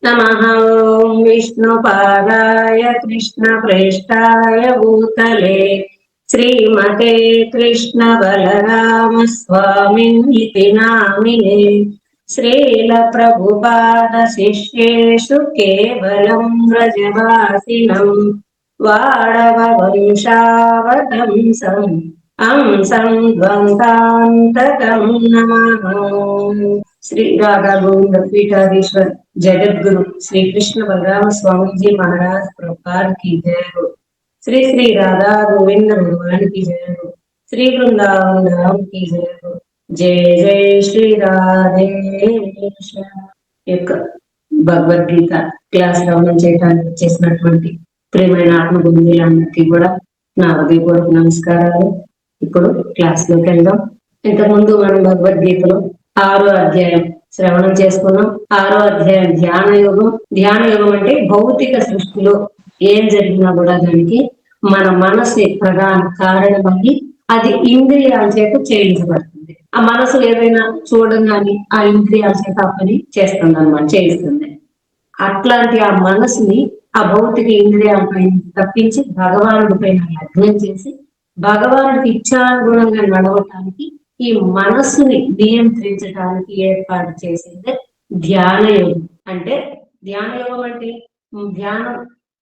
नमः ॐ विष्णुपादाय कृष्णप्रेष्ठाय भूतले श्रीमते कृष्णबलरामस्वामिनिति नामिने श्रीलप्रभुपादशिष्येषु केवलं व्रजवासिनं वाडवंशावतंसम् द्वन्द्वान्तकं नमः। श्री राधा गोविंद पीठाधीश्वर जगद्गुरु श्री कृष्ण बलराम स्वामी जी महाराज प्रभुपाद की जय हो। श्री श्री राधा गोविंद भगवान की जय हो। श्री वृंदावन धाम की जय हो। जय जय श्री राधे कृष्ण। యొక్క భగవద్గీత క్లాస్ రవణం చేయడానికి వచ్చేసినటువంటి ప్రియమైన ఆత్మబంధువులందరికీ కూడా నా హృదయపూర్వక నమస్కారాలు. ఇప్పుడు క్లాస్ లోకి వెళ్దాం. ఇంతకుముందు మనం భగవద్గీతలో 6వ అధ్యాయం శ్రవణం చేసుకున్నాం. 6వ అధ్యాయం ధ్యాన యోగం. ధ్యాన యోగం అంటే భౌతిక సృష్టిలో ఏం జరిగినా కూడా దానికి మన మనసు ప్రధాన కారణమని అది ఇంద్రియాల చేత చేయించబడుతుంది. ఆ మనసు ఏదైనా చూడంగానే ఆ ఇంద్రియాల చేత ఆ పని చేస్తుంది అనమాట, చేయిస్తుంది. అట్లాంటి ఆ మనసుని ఆ భౌతిక ఇంద్రియాల పైన తప్పించి భగవానుడి పైన లగ్నం చేసి భగవానుడికి ఇచ్చానుగుణంగా నడవటానికి ఈ మనస్సుని నియంత్రించడానికి ఏర్పాటు చేసిందే ధ్యాన యోగం. అంటే ధ్యాన యోగం అంటే ధ్యానం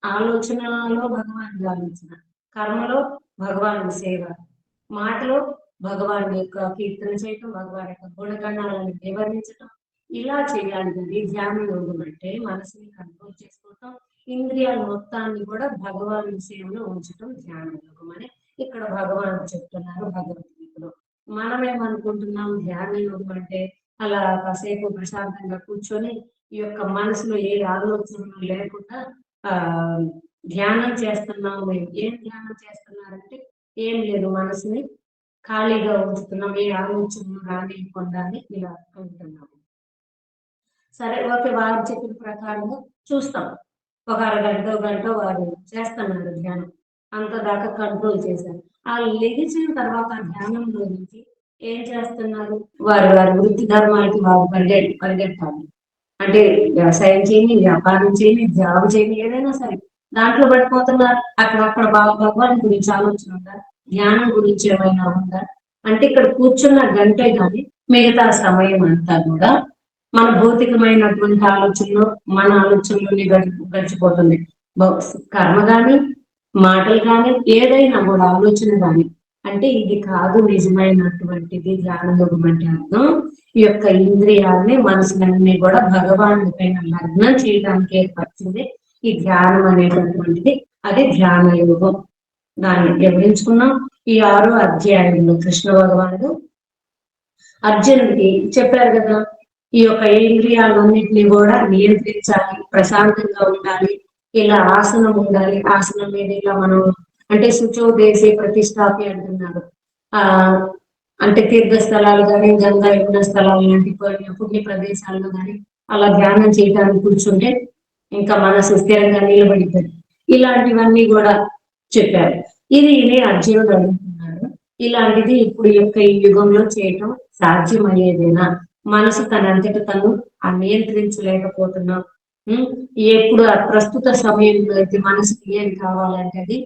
ఆలోచనలో భగవానుడి ఆలోచన, కర్మలో భగవానుడి సేవ, మాటలో భగవానుడి యొక్క కీర్తన చేయటం, భగవాన్ యొక్క గుణగణాలను వివరించటం, ఇలా చేయాలి. కానీ ధ్యాన యోగం అంటే మనసుని కంట్రోల్ చేసుకోవటం, ఇంద్రియాల మొత్తాన్ని కూడా భగవానుడి సేవలో ఉంచటం ధ్యాన యోగం అని ఇక్కడ భగవానుడు చెప్తున్నారు భగవద్గీతలో. మనం ఏమనుకుంటున్నాం, ధ్యాన యోగం అంటే అలా కాసేపు ప్రశాంతంగా కూర్చొని ఈ యొక్క మనసులో ఏ ఆలోచనలు లేకుండా ఆ ధ్యానం చేస్తున్నాం. ఏం ధ్యానం చేస్తున్నారంటే ఏం లేదు, మనసుని ఖాళీగా ఉంచుతున్నాం, ఏ ఆలోచనలు రానివ్వకుండా అని ఇలా అంటున్నాము. సరే, ఓకే, వారు చెప్పిన ప్రకారంగా చూస్తాం. ఒక అరగంట గంట వారు చేస్తున్నారు ధ్యానం, అంత దాకా కంట్రోల్ చేశారు. ఆ లెగిసిన తర్వాత ధ్యానంలో నుంచి ఏం చేస్తున్నారు, వారి వారి వృత్తి ధర్మాలకి వారు పరిగెట్టాలి. అంటే వ్యవసాయం చేయని, వ్యాపారం చేయని, జాబ్ చేయని, ఏదైనా సరే దాంట్లో పడిపోతున్నారు. అక్కడక్కడ భగవాన్ గురించి ఆలోచన ఉందా, ధ్యానం గురించి ఏమైనా ఉందా అంటే ఇక్కడ కూర్చున్న గంటే కానీ మిగతా సమయం అంతా కూడా మన భౌతికమైనటువంటి ఆలోచనలు, మన ఆలోచనలోనే గడిచిపోతుంది. కర్మ కానీ, మాటలు కానీ, ఏదైనా కూడా ఆలోచన కానీ. అంటే ఇది కాదు నిజమైనటువంటిది ధ్యాన యోగం అంటే. అర్థం ఈ యొక్క ఇంద్రియాలని, మనసులన్నీ కూడా భగవానుడి పైన లగ్నం చేయడానికి ఏర్పరిచింది ఈ ధ్యానం అనేటటువంటిది. అది ధ్యాన యోగం. దాన్ని వివరించుకున్నాం. ఈ 6వ అధ్యాయంలో కృష్ణ భగవానుడు అర్జునుడికి చెప్పారు కదా, ఈ యొక్క ఇంద్రియాలన్నింటినీ కూడా నియంత్రించాలి, ప్రశాంతంగా ఉండాలి, ఇలా ఆసనం ఉండాలి, ఆసనం మీద ఇలా మనం అంటే శుచో దేశే ప్రతిష్టాపి అంటున్నారు. ఆ అంటే తీర్థ స్థలాలు కానీ, గంగా యమున స్థలాలు లాంటి పుణ్య ప్రదేశాల్లో కానీ అలా ధ్యానం చేయడానికి కూర్చుంటే ఇంకా మనసు స్థిరంగా నిలబడిపోయింది. ఇలాంటివన్నీ కూడా చెప్పారు. ఇది అర్జునుడు అడుగుతున్నాడు, ఇలాంటిది ఇప్పుడు యొక్క ఈ యుగంలో చేయటం సాధ్యమయ్యేదేనా? మనసు తనంతట తను నియంత్రించలేకపోతున్నాం. ఎప్పుడు ఆ ప్రస్తుత సమయంలో అయితే మనసుకి ఏం కావాలంటే అది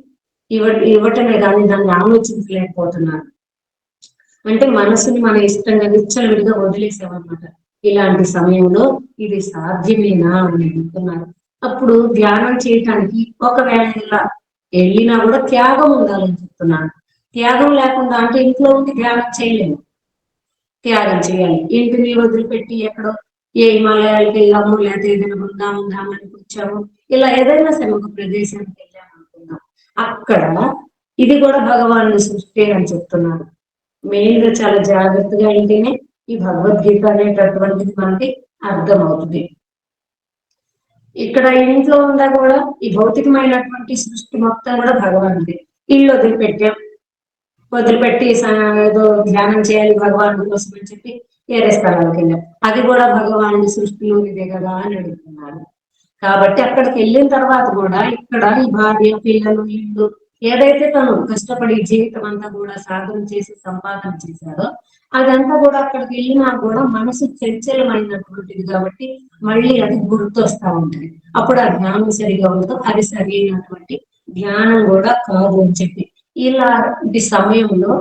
ఇవ్వటమే కానీ దాన్ని ఆలోచించలేకపోతున్నారు. అంటే మనసుని మన ఇష్టంగా విచ్చలవిడిగా వదిలేసామన్నమాట. ఇలాంటి సమయంలో ఇది సాధ్యమేనా అని అడుగుతున్నారు. అప్పుడు ధ్యానం చేయటానికి ఒకవేళ ఇలా వెళ్ళినా కూడా త్యాగం ఉండాలని చెప్తున్నాను. త్యాగం లేకుండా అంటే ఇంట్లో ఉండి ధ్యానం చేయలేము, త్యాగం చేయాలి. ఇంటిని వదిలిపెట్టి ఎక్కడో ఏ హిమాలయాలకి వెళ్ళాము, లేకపోతే ఏదైనా బృందావనం కూర్చాము, ఇలా ఏదైనా సరే ఒక ప్రదేశానికి వెళ్ళాము అనుకుందాం, అక్కడ ఇది కూడా భగవాను సృష్టి అని చెప్తున్నారు. మెయిన్ గా చాలా జాగ్రత్తగా ఉంటేనే ఈ భగవద్గీత అనేటటువంటిది మనకి అర్థం అవుతుంది. ఇక్కడ ఇంట్లో ఉందా కూడా ఈ భౌతికమైనటువంటి సృష్టి మొత్తం కూడా భగవానుడి. ఇల్లు వదిలిపెట్టి ఏదో ధ్యానం చేయాలి భగవానుడి కోసం అని చెప్పి వేరే స్థలాలకు వెళ్ళాం, అది కూడా భగవానుడి సృష్టిలోనిదే కదా అని అడుగుతున్నారు. కాబట్టి అక్కడికి వెళ్ళిన తర్వాత కూడా ఇక్కడ ఈ భార్య, పిల్లలు, ఇల్లు ఏదైతే తను కష్టపడి జీవితం అంతా కూడా సాధన చేసి సంపాదన చేశాడో అదంతా కూడా అక్కడికి వెళ్ళినా కూడా మనసు చంచలమైనటువంటిది కాబట్టి మళ్ళీ అది గుర్తొస్తా ఉంటుంది. అప్పుడు ఆ జ్ఞానం సరిగా ఉండదు, అది సరైనటువంటి ధ్యానం కూడా కాదు అని చెప్పి ఇలాంటి సమయంలో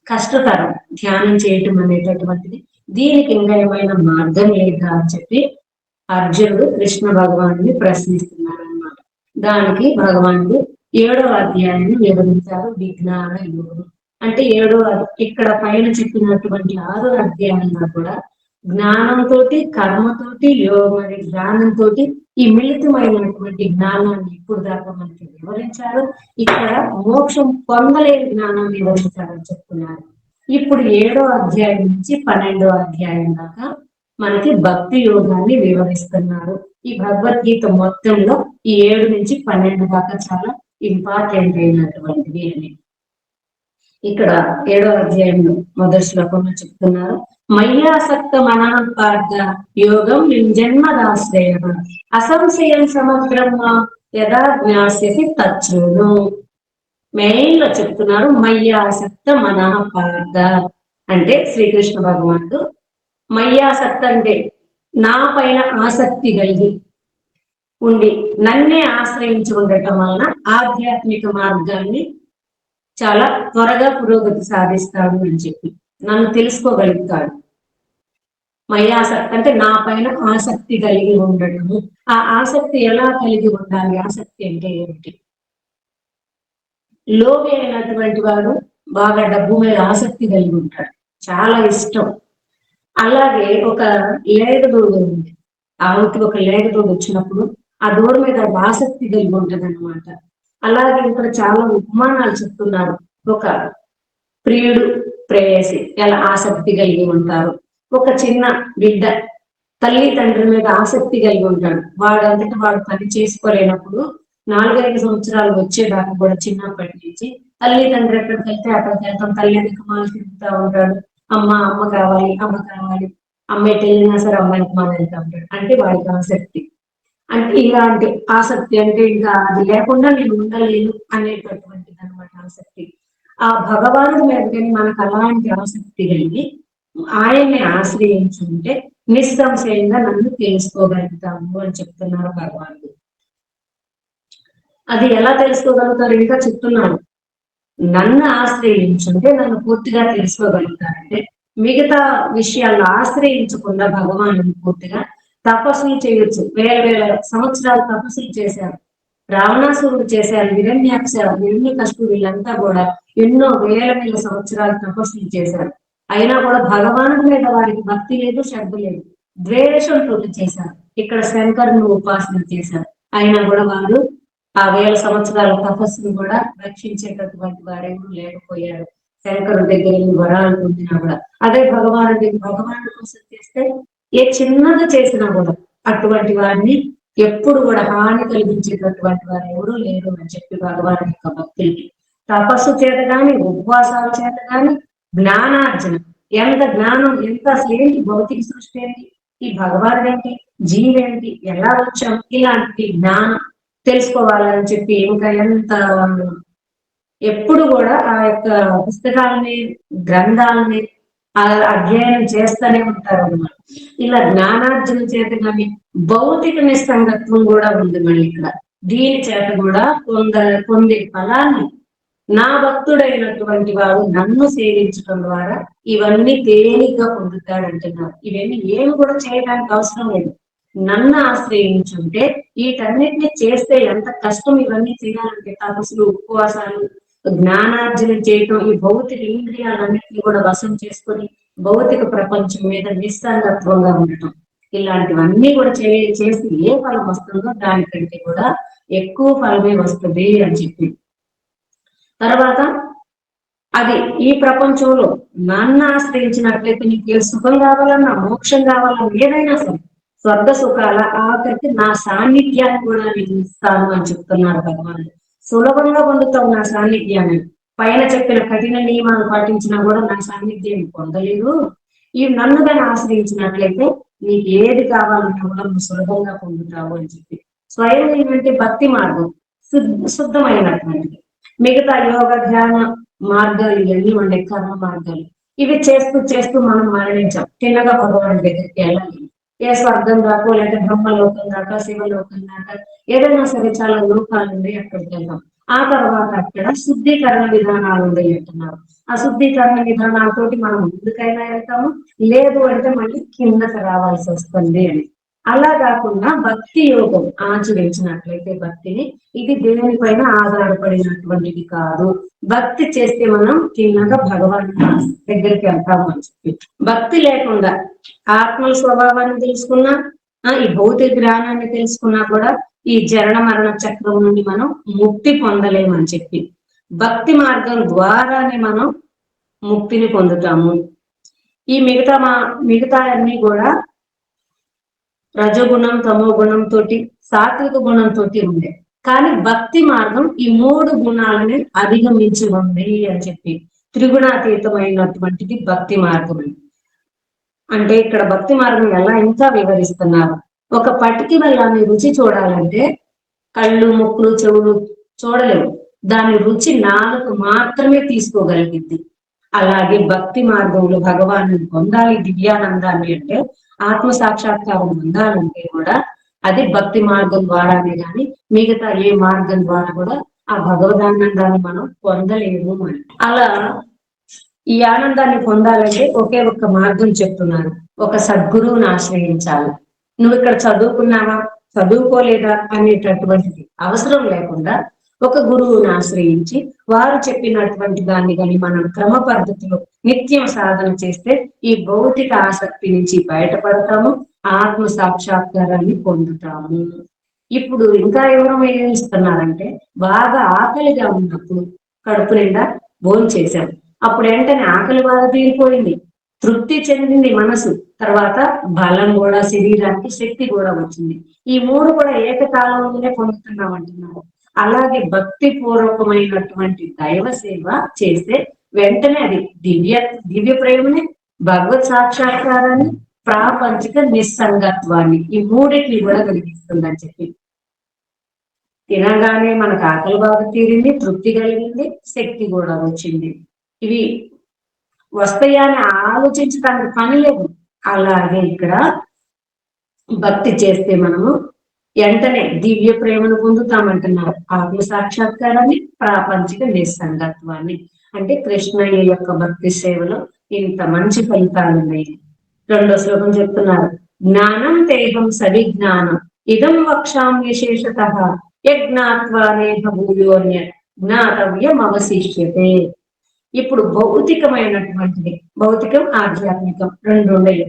కష్టతరం ధ్యానం చేయటం అనేటటువంటిది. దీనికి ఇంకా ఏమైనా మార్గం లేదా అని చెప్పి అర్జునుడు కృష్ణ భగవాను ప్రశ్నిస్తున్నాడు అనమాట. దానికి భగవానుడు 7వ అధ్యాయాన్ని వివరించారు, విజ్ఞాన యోగం. అంటే ఇక్కడ పైన చెప్పినటువంటి 6 అధ్యాయంలో కూడా జ్ఞానంతో కర్మతోటి యోగం అనే జ్ఞానంతో ఈ మిళితమైనటువంటి జ్ఞానాన్ని ఇప్పుడు దాకా మనకి వివరించారు. ఇక్కడ మోక్షం పొందలేని జ్ఞానం వివరించారని చెప్తున్నారు. ఇప్పుడు 7వ అధ్యాయం నుంచి 12వ అధ్యాయం దాకా మనకి భక్తి యోగాన్ని వివరిస్తున్నారు. ఈ భగవద్గీత మొత్తంలో ఈ 7 నుంచి 12 దాకా చాలా ఇంపార్టెంట్ అయినటువంటిది అని ఇక్కడ 7వ అధ్యాయంలో మొదటి శ్లోకంలో చెప్తున్నారు. మయ్యాసక్త మనాపార్థ యోగం జన్మదాశ్రయ అసంశయం సమగ్రం యదా జ్ఞాస్యసి తచ్చును. మెయిన్ లో చెప్తున్నారు మయ్యాసక్త మనాపార్థ అంటే శ్రీకృష్ణ భగవానుడు మయ్యాసక్త అంటే నా పైన ఆసక్తి కలిగి ఉండి నన్నే ఆశ్రయించి ఉండటం వలన ఆధ్యాత్మిక మార్గాన్ని చాలా త్వరగా పురోగతి సాధిస్తాడు అని చెప్పి నన్ను తెలుసుకోగలుగుతాడు. మయ్యాసక్తి అంటే నా పైన ఆసక్తి కలిగి ఉండటము. ఆ ఆసక్తి ఎలా కలిగి ఉండాలి? ఆసక్తి అంటే ఏమిటి? లోభి అయినటువంటి వాడు బాగా డబ్బు మీద ఆసక్తి కలిగి ఉంటాడు, చాలా ఇష్టం. అలాగే ఒక లేగదూడ ఉంది, ఆమెకి ఒక లేగదూడ వచ్చినప్పుడు ఆ దూడ మీద ఆసక్తి కలిగి ఉంటది అనమాట. అలాగే ఇక్కడ చాలా ఉపమానాలు చెప్తున్నారు. ఒక ప్రియుడు ప్రేయసి ఎలా ఆసక్తి కలిగి ఉంటారు. ఒక చిన్న బిడ్డ తల్లి తండ్రి మీద ఆసక్తి కలిగి ఉంటాడు. వాడంతటి వాడు పని చేసుకోలేనప్పుడు 4-5 సంవత్సరాలు వచ్చేదాకా కూడా చిన్నప్పటి నుంచి తల్లి తండ్రి ఎక్కడికి వెళ్తే అక్కడికి వెళ్తాం, తల్లి దిక్కుమాలు తిరుగుతూ ఉంటాడు. అమ్మ కావాలి, అమ్మ కావాలి, అమ్మ ఎటు వెళ్ళినా సరే అమ్మాయికి మా వెళ్తా ఉంటాడు. అంటే వాడికి ఆసక్తి. అంటే ఇలాంటి ఆసక్తి అంటే ఇంకా అది లేకుండా నేను ఉండలేను అనేటటువంటిది అనమాట ఆసక్తి. ఆ భగవానుడి మీద కానీ మనకు అలాంటి ఆసక్తి కలిగి ఆయన్ని ఆశ్రయించుంటే నిస్సంశయంగా నన్ను తెలుసుకోగలుగుతాము అని చెప్తున్నారు భగవానుడు. అది ఎలా తెలుసుకోగలుగుతారు ఇంకా చెప్తున్నాను. నన్ను ఆశ్రయించుంటే నన్ను పూర్తిగా తెలుసుకోగలుగుతారంటే మిగతా విషయాల్లో ఆశ్రయించకుండా భగవాను పూర్తిగా తపస్సులు చేయొచ్చు. వేల సంవత్సరాలు తపస్సులు చేశారు. రావణాసురుడు చేశారు, హిరణ్యకశిపుడు వీళ్ళంతా కూడా ఎన్నో వేల సంవత్సరాలు తపస్సులు చేశారు. అయినా కూడా భగవానుడి మీద వారికి భక్తి లేదు, శ్రద్ధ లేదు, ద్వేషంతో చేశారు. ఇక్కడ శంకరుని ఉపాసన చేశారు. అయినా కూడా వారు ఆ వేల సంవత్సరాల తపస్సును కూడా రక్షించేటటువంటి వారేమో లేకపోయారు. శంకరుడి దగ్గర వరాలు పొందినా కూడా అదే భగవానుడి కోసం చేస్తే ఏ చిన్నది చేసినా కూడా అటువంటి వారిని ఎప్పుడు కూడా హాని కలిగించేటటువంటి వారు ఎవరూ లేరు అని చెప్పి భగవాను యొక్క భక్తులకి తపస్సు చేత గాని ఉపవాసాల చేత గాని జ్ఞానార్జన, ఎంత జ్ఞానం, ఎంత అసలు ఏంటి భౌతిక సృష్టి ఏంటి, ఈ భగవానుడు ఏంటి, జీవేంటి, ఎలా వచ్చాం, ఇలాంటి జ్ఞానం తెలుసుకోవాలని చెప్పి ఇంకా ఎంత ఎప్పుడు కూడా ఆ యొక్క పుస్తకాలని గ్రంథాలని అధ్యయనం చేస్తూనే ఉంటారు అన్నమాట. ఇలా జ్ఞానార్జన చేత కానీ భౌతిక నిస్సంగత్వం కూడా ఉంది మళ్ళీ ఇక్కడ. దీని చేత కూడా పొందే ఫలాన్ని నా భక్తుడైనటువంటి వాడు నన్ను సేవించడం ద్వారా ఇవన్నీ తేలిగ్గా పొందుతాడంటున్నారు. ఇవన్నీ ఏమి కూడా చేయడానికి అవసరం లేదు. నన్ను ఆశ్రయించుంటే వీటన్నిటిని చేస్తే ఎంత కష్టం ఇవన్నీ చేయాలంటే తపస్సులు, ఉపవాసాలు, జ్ఞానార్జన చేయటం, ఈ భౌతిక ఇంద్రియాలన్నింటినీ కూడా వశం చేసుకొని భౌతిక ప్రపంచం మీద నిస్సంగత్వంగా ఉండటం, ఇలాంటివన్నీ కూడా చేసి ఏ ఫలం వస్తుందో దానికంటే కూడా ఎక్కువ ఫలమే వస్తుంది అని చెప్పి తర్వాత అది ఈ ప్రపంచంలో నన్ను ఆశ్రయించినట్లయితే నీకు సుఖం కావాలన్నా, మోక్షం కావాలన్నా, ఏదైనా సరే స్వర్గ సుఖాల ఆఖరికి నా సాన్నిధ్యాన్ని కూడా నేను ఇస్తాను అని చెప్తున్నారు భగవానుడు. సులభంగా పొందుతావు నా సాన్నిధ్యాన్ని. పైన చెప్పిన కఠిన నియమాలు పాటించినా కూడా నా సాన్నిధ్యాన్ని పొందలేదు. ఈ నన్ను దాన్ని ఆశ్రయించినట్లయితే నీకు ఏది కావాలన్నా కూడా నువ్వు సులభంగా పొందుతావు అని చెప్పి స్వయం ఏంటంటే భక్తి మార్గం శుద్ధమైనటువంటిది. మిగతా యోగ ధ్యాన మార్గాలు ఇవన్నీ ఉండే కర్మ మార్గాలు ఇవి చేస్తూ చేస్తూ మనం మరణించాం. తిన్నగా భగవాన్ దగ్గరికి వెళ్ళాలి. ఏ స్వర్గం దాకా లేదా బ్రహ్మలోకం దాకా శివలోకం దాకా ఏదైనా సరే చాలా లోకాలు ఉన్నాయి, అక్కడికి వెళ్తాం. ఆ తర్వాత అక్కడ శుద్ధీకరణ విధానాలు ఉన్నాయి అంటున్నారు. ఆ శుద్ధీకరణ విధానాలతోటి మనం ముందుకైనా వెళ్తాము, లేదు అంటే మళ్ళీ కిందకి రావాల్సి వస్తుంది అని. అలా కాకుండా భక్తి యోగం ఆచరించినట్లయితే భక్తిని, ఇది దేనిపైన ఆధారపడినటువంటిది కాదు. భక్తి చేస్తే మనం చిన్నగా భగవాన్ దగ్గరికి వెళ్తాము అని చెప్పి. భక్తి లేకుండా ఆత్మల స్వభావాన్ని తెలుసుకున్నా, ఈ భౌతిక జ్ఞానాన్ని తెలుసుకున్నా కూడా ఈ జరణ మరణ చక్రం నుండి మనం ముక్తి పొందలేమని చెప్పి, భక్తి మార్గం ద్వారానే మనం ముక్తిని పొందుతాము. ఈ మిగతా అన్ని కూడా రజోగుణం తమో గుణం తోటి సాత్విక గుణం తోటి ఉండే, కానీ భక్తి మార్గం ఈ 3 గుణాలని అధిగమించి ఉంది అని చెప్పి త్రిగుణాతీతమైనటువంటిది భక్తి మార్గం. అంటే ఇక్కడ భక్తి మార్గం ఎలా ఇంకా వివరిస్తున్నారు. ఒక పటికి వెళ్ళాలని రుచి చూడాలంటే కళ్ళు ముక్కులు చెవులు చూడలేవు, దాని రుచి నాలుగు మాత్రమే తీసుకోగలిగింది. అలాగే భక్తి మార్గంలో భగవాను పొందాలి, దివ్యానందాన్ని అంటే ఆత్మ సాక్షాత్కారం పొందాలంటే కూడా అది భక్తి మార్గం ద్వారానే కానీ మిగతా ఏ మార్గం ద్వారా కూడా ఆ భగవదానందాన్ని మనం పొందలేము అని. అలా ఈ ఆనందాన్ని పొందాలంటే ఒకే ఒక్క మార్గం చెప్తున్నారు, ఒక సద్గురువుని ఆశ్రయించాలి. నువ్వు ఇక్కడ చదువుకున్నావా చదువుకోలేదా అనేటటువంటిది అవసరం లేకుండా ఒక గురువుని ఆశ్రయించి వారు చెప్పినటువంటి దాన్ని కానీ మనం క్రమ పద్ధతిలో నిత్యం సాధన చేస్తే ఈ భౌతిక ఆసక్తి నుంచి బయటపడతాము, ఆత్మ సాక్షాత్కారాన్ని పొందుతాము. ఇప్పుడు ఇంకా ఎవరు ఇస్తున్నారంటే బాగా ఆకలిగా ఉన్నప్పుడు కడుపు నిండా భోంచేశాం, అప్పుడు వెంటనే ఆకలి బాగా తీరిపోయింది, తృప్తి చెందింది మనసు, తర్వాత బలం కూడా, శరీరానికి శక్తి కూడా వచ్చింది. ఈ 3 కూడా ఏకకాలంలోనే పొందుతున్నాం అంటున్నారు. అలాగే భక్తి పూర్వకమైనటువంటి దైవ సేవ చేస్తే వెంటనే అది దివ్య ప్రేమని, భగవత్ సాక్షాత్కారాన్ని, ప్రాపంచిక నిస్సంగత్వాన్ని ఈ 3టిని కూడా కలిగిస్తుందని చెప్పి, తినగానే మనకు ఆకలి బాగా తీరింది, తృప్తి కలిగింది, శక్తి కూడా వచ్చింది. ఇవి వస్తాయని ఆలోచించడానికి పని లేదు. అలాగే ఇక్కడ భక్తి చేస్తే మనము వెంటనే దివ్య ప్రేమను పొందుతామంటున్నారు, ఆత్మ సాక్షాత్కారాన్ని, ప్రాపంచిక నిస్సంగత్వాన్ని. అంటే కృష్ణయ్య యొక్క భక్తి సేవలో ఇంత మంచి ఫలితాలు ఉన్నాయి. 2వ శ్లోకం చెప్తున్నారు, జ్ఞానం తేహం సవిజ్ఞానం ఇదం వక్షాం విశేషత యజ్ఞాత్వానేహ భూయోన్య జ్ఞాతవ్యం అవశిష్యతే. ఇప్పుడు భౌతికమైనటువంటిది, భౌతికం ఆధ్యాత్మికం 2 ఉన్నాయి.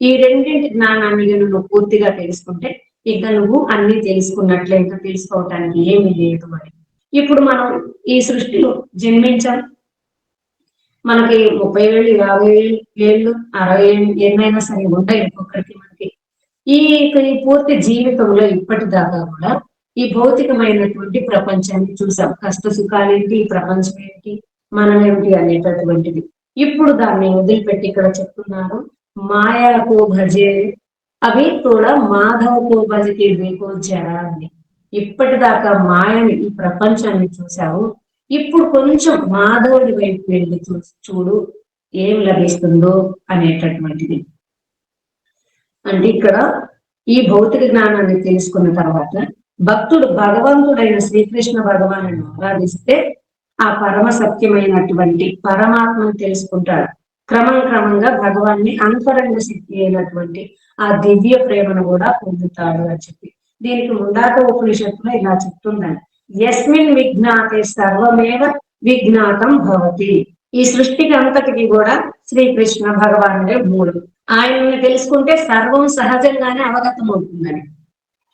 ఈ రెండింటి జ్ఞానాన్ని నువ్వు పూర్తిగా తెలుసుకుంటే ఇక నువ్వు అన్ని తెలుసుకున్నట్లే, ఇంకా తెలుసుకోవటానికి ఏమీ లేదు అని. ఇప్పుడు మనం ఈ సృష్టిలో జన్మించాం, మనకి 30 ఏళ్ళు 50 ఏళ్ళు 60 ఏళ్ళు ఎన్నైనా సరే ఉంటాయి ఒక్కొక్కరికి. మనకి ఈ పూర్తి జీవితంలో ఇప్పటిదాకా కూడా ఈ భౌతికమైనటువంటి ప్రపంచాన్ని చూసాం, కష్ట సుఖాలేంటి, ఈ ప్రపంచం ఏంటి, మనం ఏమిటి అనేటటువంటిది. ఇప్పుడు దాన్ని వదిలిపెట్టి ఇక్కడ చెప్తున్నారు, మాయాకు భజే అవి కూడా మాధవకు భజతే వేకో జరా అని. ఇప్పటిదాకా మాయని, ఈ ప్రపంచాన్ని చూసావు, ఇప్పుడు కొంచెం మాధవుడి వైపు వెళ్ళి చూడు ఏం లభిస్తుందో అనేటటువంటిది. అంటే ఇక్కడ ఈ భౌతిక జ్ఞానాన్ని తెలుసుకున్న తర్వాత భక్తుడు భగవంతుడైన శ్రీకృష్ణ భగవాను ఆరాధిస్తే ఆ పరమ సత్యమైనటువంటి పరమాత్మను తెలుసుకుంటాడు. క్రమంగా భగవాన్ని అంతరంగ శక్తి అయినటువంటి ఆ దివ్య ప్రేమను కూడా పొందుతాడు అని చెప్పి, దీనికి ముందాక ఉపనిషత్తులో ఇలా చెప్తుందని, యస్మిన్ విజ్ఞాతే సర్వమేవ విజ్ఞాతం భవతి. ఈ సృష్టికి అంతటికి కూడా శ్రీకృష్ణ భగవానుడే మూలం. ఆయనని తెలుసుకుంటే సర్వం సహజంగానే అవగతం అవుతుందని.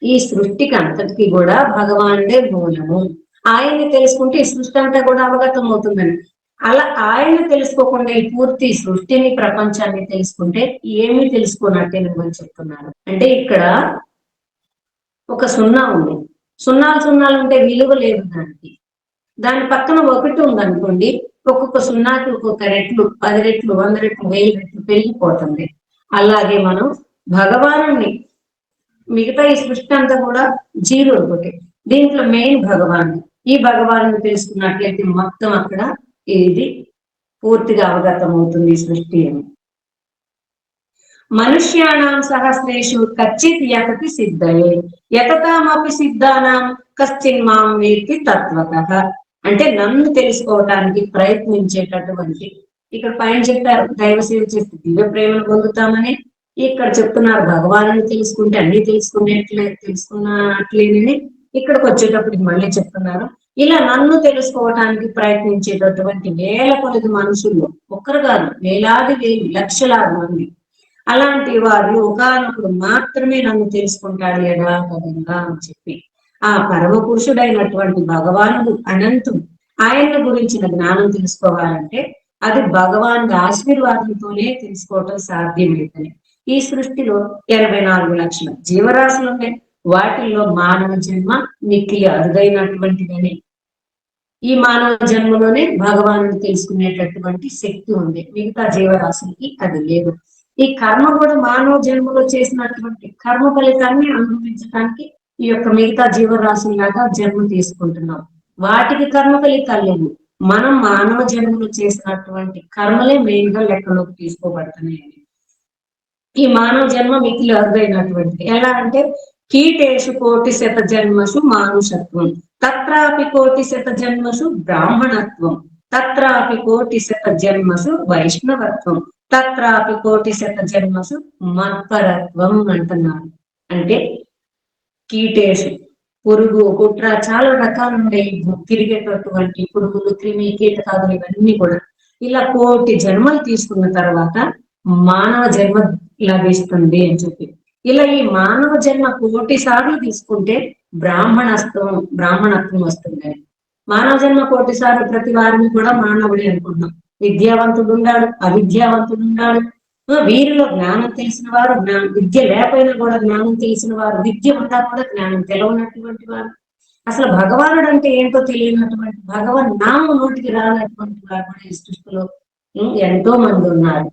ఈ సృష్టికి అంతటికి కూడా భగవానుడే మూలము, ఆయన్ని తెలుసుకుంటే ఈ సృష్టి అంతా కూడా అవగతం అవుతుందని. అలా ఆయన తెలుసుకోకుండా ఈ పూర్తి సృష్టిని ప్రపంచాన్ని తెలుసుకుంటే ఏమీ తెలుసుకున్నట్టే నువ్వు చెప్తున్నారు. అంటే ఇక్కడ ఒక సున్నా ఉంది, సున్నాలు ఉంటే విలువ లేదు దానికి. దాని పక్కన 1 ఉందనుకోండి, ఒక్కొక్క సున్నాకి ఒక్కొక్క రెట్లు, 10 రెట్లు, 100 రెట్లు, 1000 రెట్లు పెరిగిపోతుంది. అలాగే మనం భగవానుని, మిగతా ఈ సృష్టి అంతా కూడా జీరో ఒకటి, దీంట్లో మెయిన్ భగవాన్. ఈ భగవాను తెలుసుకున్నట్లయితే మొత్తం అక్కడ ఇది పూర్తిగా అవగతం అవుతుంది సృష్టి అని. మనుష్యాణం సహస్రేషు కచ్చిత్ యతతి సిద్ధయే యతతామపి సిద్ధానాం కశ్చిన్ మాం వేత్తి తత్వతః. అంటే నన్ను తెలుసుకోవటానికి ప్రయత్నించేటటువంటి, ఇక్కడ పైన చెప్పారు దైవ సేవ చేస్తే దివ్య ప్రేమను పొందుతామని, ఇక్కడ చెప్తున్నారు భగవాను తెలుసుకుంటే అన్ని తెలుసుకున్నట్లేనని ఇక్కడికి వచ్చేటప్పటికి మళ్ళీ చెప్తున్నారు. ఇలా నన్ను తెలుసుకోవటానికి ప్రయత్నించేటటువంటి వేల కొలది మనుషులు, ఒక్కరు కాదు వేలాది వేలు లక్షలాది మంది, అలాంటి వారు ఒకనొకడు మాత్రమే నన్ను తెలుసుకుంటాడు యథాతథంగా అని చెప్పి, ఆ పరమ పురుషుడైనటువంటి భగవానుడు అనంతుడు, ఆయన గురించిన జ్ఞానం తెలుసుకోవాలంటే అది భగవానుడి ఆశీర్వాదంతోనే తెలుసుకోవటం సాధ్యమైందని. ఈ సృష్టిలో 84 లక్షల జీవరాశులు ఉన్నాయి. వాటిల్లో మానవ జన్మ మిక్కిలి అరుదైనటువంటిదని, ఈ మానవ జన్మలోనే భగవానుడు తెలుసుకునేటటువంటి శక్తి ఉంది. మిగతా జీవరాశులకి అది లేదు. ఈ కర్మ కూడా మానవ జన్మలో చేసినటువంటి కర్మ ఫలితాన్ని అనుభవించడానికి ఈ యొక్క మిగతా జీవరాశుల్లాగా జన్మ తీసుకుంటున్నాం. వాటికి కర్మ ఫలితాలు లేవు. మనం మానవ జన్మలో చేసినటువంటి కర్మలే మెయిన్ గా లెక్కలోకి తీసుకోబడుతున్నాయి. ఈ మానవ జన్మ మిక్కిలి అరుదైనటువంటిది. ఎలా అంటే కీటేషు కోటి శత జన్మసు మానుషత్వం, తత్రాపి కోటి శత జన్మసు బ్రాహ్మణత్వం, తత్రాపి కోటి శత జన్మసు వైష్ణవత్వం, తత్రాపి కోటి శత జన్మసు మత్పరత్వం అంటున్నారు. అంటే కీటేషు పురుగు, కుట్ర, చాలా రకాలు ఉన్నాయి. తిరిగేటటువంటి పురుగులు, క్రిమి కీటకాదులు ఇవన్నీ కూడా. ఇలా కోటి జన్మలు తీసుకున్న తర్వాత మానవ జన్మ లభిస్తుంది అని చెప్పి, ఇలా ఈ మానవ జన్మ కోటి సార్లు తీసుకుంటే బ్రాహ్మణత్వం వస్తుంది. మానవ జన్మ కోటి సార్లు ప్రతి వారిని కూడా మానవుడే అనుకుంటున్నాం. విద్యావంతుడు ఉన్నాడు, అవిద్యావంతుడు ఉన్నాడు, వీరిలో జ్ఞానం తెలిసిన వారు, విద్య లేకపోయినా కూడా జ్ఞానం తెలిసిన వారు, విద్య ఉన్నా కూడా జ్ఞానం తెలవనటువంటి వారు, అసలు భగవానుడు అంటే ఏంటో తెలియనటువంటి, భగవన్ నామం నోటికి రానటువంటి వారు కూడా ఈ సృష్టిలో ఎంతో మంది ఉన్నారు.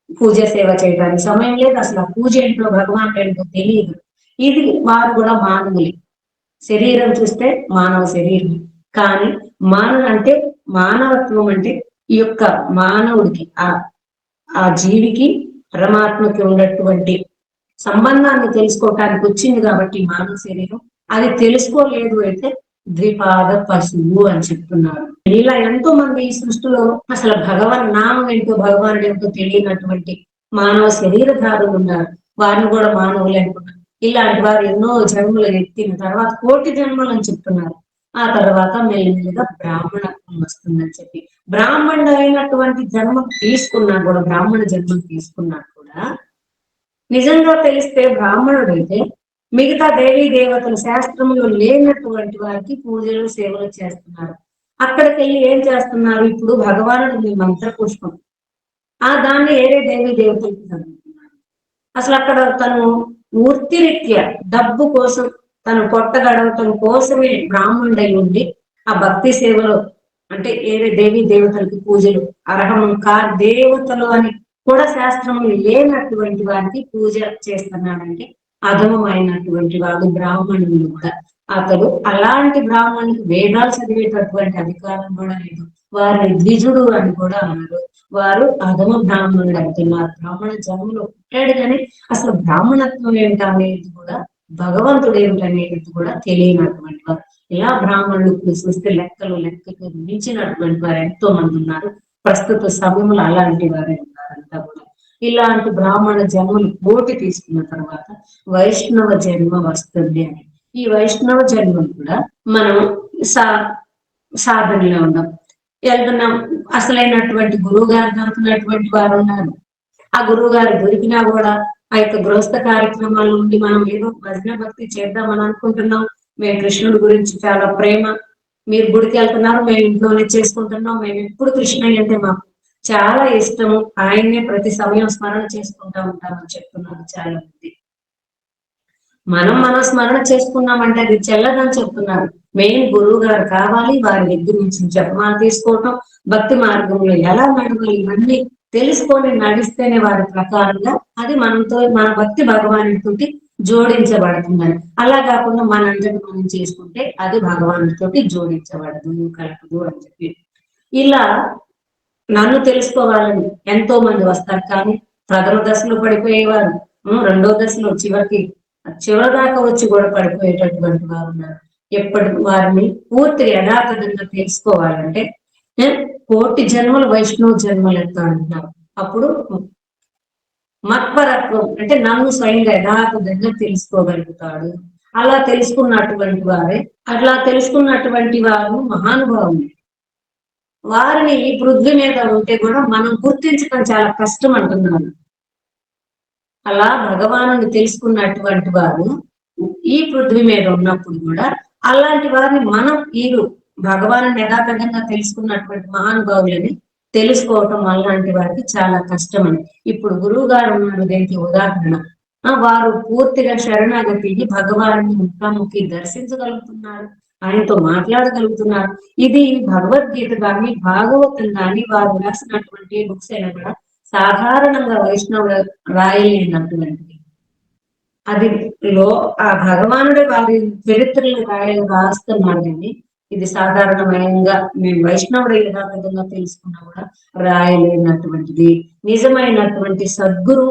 పూజ సేవ చేయడానికి సమయం లేదు, అసలు ఆ పూజ ఏంటో భగవానుడు ఏంటో తెలియదు. ఇది వారు కూడా మానవులే. శరీరం చూస్తే మానవ శరీరం, కానీ అంటే మానవత్వం అంటే ఈ యొక్క మానవుడికి ఆ జీవికి పరమాత్మకి ఉన్నటువంటి సంబంధాన్ని తెలుసుకోవటానికి వచ్చింది కాబట్టి మానవ శరీరం. అది తెలుసుకోలేదు అయితే ద్విపాద పశువు అని చెప్తున్నారు. ఇలా ఎంతో మంది ఈ సృష్టిలో అసలు భగవాన్ నామం ఏంటో భగవానుడు ఏంటో తెలియనటువంటి మానవ శరీరధారులు ఉన్నారు. వారిని కూడా మానవులు అనుకున్నారు. ఇలాంటి వారు ఎన్నో జన్మలు ఎత్తిన తర్వాత కోటి జన్మలు అని చెప్తున్నారు. ఆ తర్వాత మెల్లిమెల్లిగా బ్రాహ్మణత్వం వస్తుందని చెప్పి, బ్రాహ్మణుడు అయినటువంటి జన్మ తీసుకున్నా కూడా, బ్రాహ్మణ జన్మ తీసుకున్నా కూడా నిజంగా తెలిస్తే బ్రాహ్మణుడైతే మిగతా దేవీ దేవతలు శాస్త్రంలో లేనటువంటి వారికి పూజలు సేవలు చేస్తున్నారు. అక్కడికి వెళ్ళి ఏం చేస్తున్నారు? ఇప్పుడు భగవానుడు మంత్ర పుష్పం, దాన్ని ఏరే దేవీ దేవతలకి చదువుతున్నారు. అసలు అక్కడ తను వృత్తిరీత్యా డబ్బు కోసం, తను పొట్ట గడవటం కోసమే బ్రాహ్మణుడై ఉండి ఆ భక్తి సేవలో, అంటే ఏరే దేవీ దేవతలకి పూజలు, దేవతలు అని కూడా శాస్త్రంలో లేనటువంటి వారికి పూజ చేస్తున్నాడంటే అధమమైనటువంటి వాడు బ్రాహ్మణుడు కూడా. అతడు అలాంటి బ్రాహ్మణునికి వేదాలు చదివేటటువంటి అధికారం కూడా లేదు. వారిని ద్విజుడు అని కూడా అన్నారు. వారు అధమ బ్రాహ్మణుడు అంటున్నారు. బ్రాహ్మణ జన్మలో పుట్టాడు కానీ అసలు బ్రాహ్మణత్వం ఏమిటనేది కూడా, భగవంతుడు ఏమిటనేది కూడా తెలియనటువంటి వారు. ఇలా బ్రాహ్మణులు చూస్తే లెక్కకు మించినటువంటి వారు ఎంతో మంది ఉన్నారు. ప్రస్తుత సమయంలో అలాంటి వారే ఉన్నారంతా కూడా. ఇలాంటి బ్రాహ్మణ జన్మలు కోటి తీసుకున్న తర్వాత వైష్ణవ జన్మ వస్తుంది అని, ఈ వైష్ణవ జన్మను కూడా మనం సాధనలో ఉన్నాం, వెళ్తున్నాం. అసలైనటువంటి గురువు గారు దొరికినటువంటి వారు ఉన్నారు. ఆ గురువు గారు దొరికినా కూడా ఆ యొక్క గృహస్థ కార్యక్రమాల నుండి మనం ఏదో భజన భక్తి చేద్దామని అనుకుంటున్నాం. మేము కృష్ణుడి గురించి చాలా ప్రేమ, మీరు గుడికి వెళ్తున్నారు, మేము ఇంట్లోనే చేసుకుంటున్నాం, మేము ఎప్పుడు కృష్ణయ్య అంటే మాకు చాలా ఇష్టము, ఆయన్నే ప్రతి సమయం స్మరణ చేసుకుంటా ఉంటామని చెప్తున్నారు చాలా మంది. మనం స్మరణ చేసుకున్నామంటే అది చెల్లదని చెప్తున్నారు. మెయిన్ గురువు గారు కావాలి, వారి దగ్గర నుంచి జపమాలు తీసుకోవటం, భక్తి మార్గంలో ఎలా నడవాలి ఇవన్నీ తెలుసుకొని నడిస్తేనే వారి ప్రకారంగా అది మనతో, మన భక్తి భగవానుడితోటి జోడించబడుతుందని. అలా కాకుండా మనందరిని మనం చేసుకుంటే అది భగవానుడితోటి జోడించబడదు, కలపదు అని చెప్పి. ఇలా నన్ను తెలుసుకోవాలని ఎంతో మంది వస్తారు, కానీ ప్రథమ దశలో పడిపోయేవారు, రెండో దశలో చివరి దాకా వచ్చి కూడా పడిపోయేటటువంటి వారు ఉన్నారు. ఎప్పటి వారిని పూర్తిగా యథాతథంగా తెలుసుకోవాలంటే కోటి జన్మలు వైష్ణవ జన్మలు ఎంత అంటున్నారు. అప్పుడు మత్పరత్వం అంటే నన్ను స్వయంగా యథాతథంగా తెలుసుకోగలుగుతాడు. అలా తెలుసుకున్నటువంటి వారు మహానుభావులు. వారిని ఈ పృథ్వీ మీద ఉంటే కూడా మనం గుర్తించడం చాలా కష్టం అంటున్నారు. అలా భగవాను తెలుసుకున్నటువంటి వారు ఈ పృథ్వీ మీద ఉన్నప్పుడు కూడా అలాంటి వారిని మనం భగవాను యథాతథంగా తెలుసుకున్నటువంటి మహానుభావులని తెలుసుకోవటం అలాంటి వారికి చాలా కష్టం అని. ఇప్పుడు గురువు గారు ఉన్నారు దీనికి ఉదాహరణ. వారు పూర్తిగా శరణాగతిని భగవాను ముఖాముఖి దర్శించగలుగుతున్నారు, ఆయనతో మాట్లాడగలుగుతున్నారు. ఇది భగవద్గీత కానీ భాగవతం కానీ వారు రాసినటువంటి బుక్స్ అయినా కూడా సాధారణంగా వైష్ణవుడు రాయలేనటువంటిది. అది ఆ భగవానుడే వారి చరిత్రలు రాస్తున్నాడు కానీ ఇది సాధారణంగా మేము వైష్ణవుడు యథాతథంగా తెలుసుకున్నా కూడా రాయలేనటువంటిది. నిజమైనటువంటి సద్గురు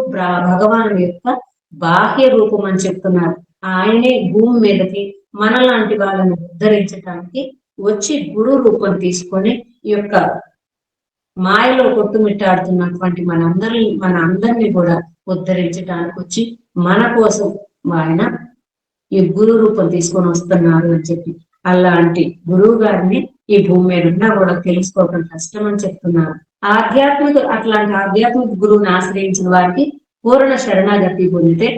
భగవాను యొక్క బాహ్య రూపం అని చెప్తున్నారు. ఆయనే భూమి మీదకి మనలాంటి వాళ్ళని ఉద్ధరించడానికి వచ్చి గురు రూపం తీసుకొని ఈ యొక్క మాయలో కొట్టుమిట్టాడుతున్నటువంటి మన అందరినీ కూడా ఉద్ధరించడానికి వచ్చి మన కోసం ఆయన ఈ గురు రూపం తీసుకొని వస్తున్నారు అని చెప్పి, అలాంటి గురువు గారిని ఈ భూమి మీద ఉన్నా కూడా తెలుసుకోవడం కష్టం అని చెప్తున్నారు. అట్లాంటి ఆధ్యాత్మిక గురువుని ఆశ్రయించిన వారికి పూర్ణ శరణాగతి పొందితే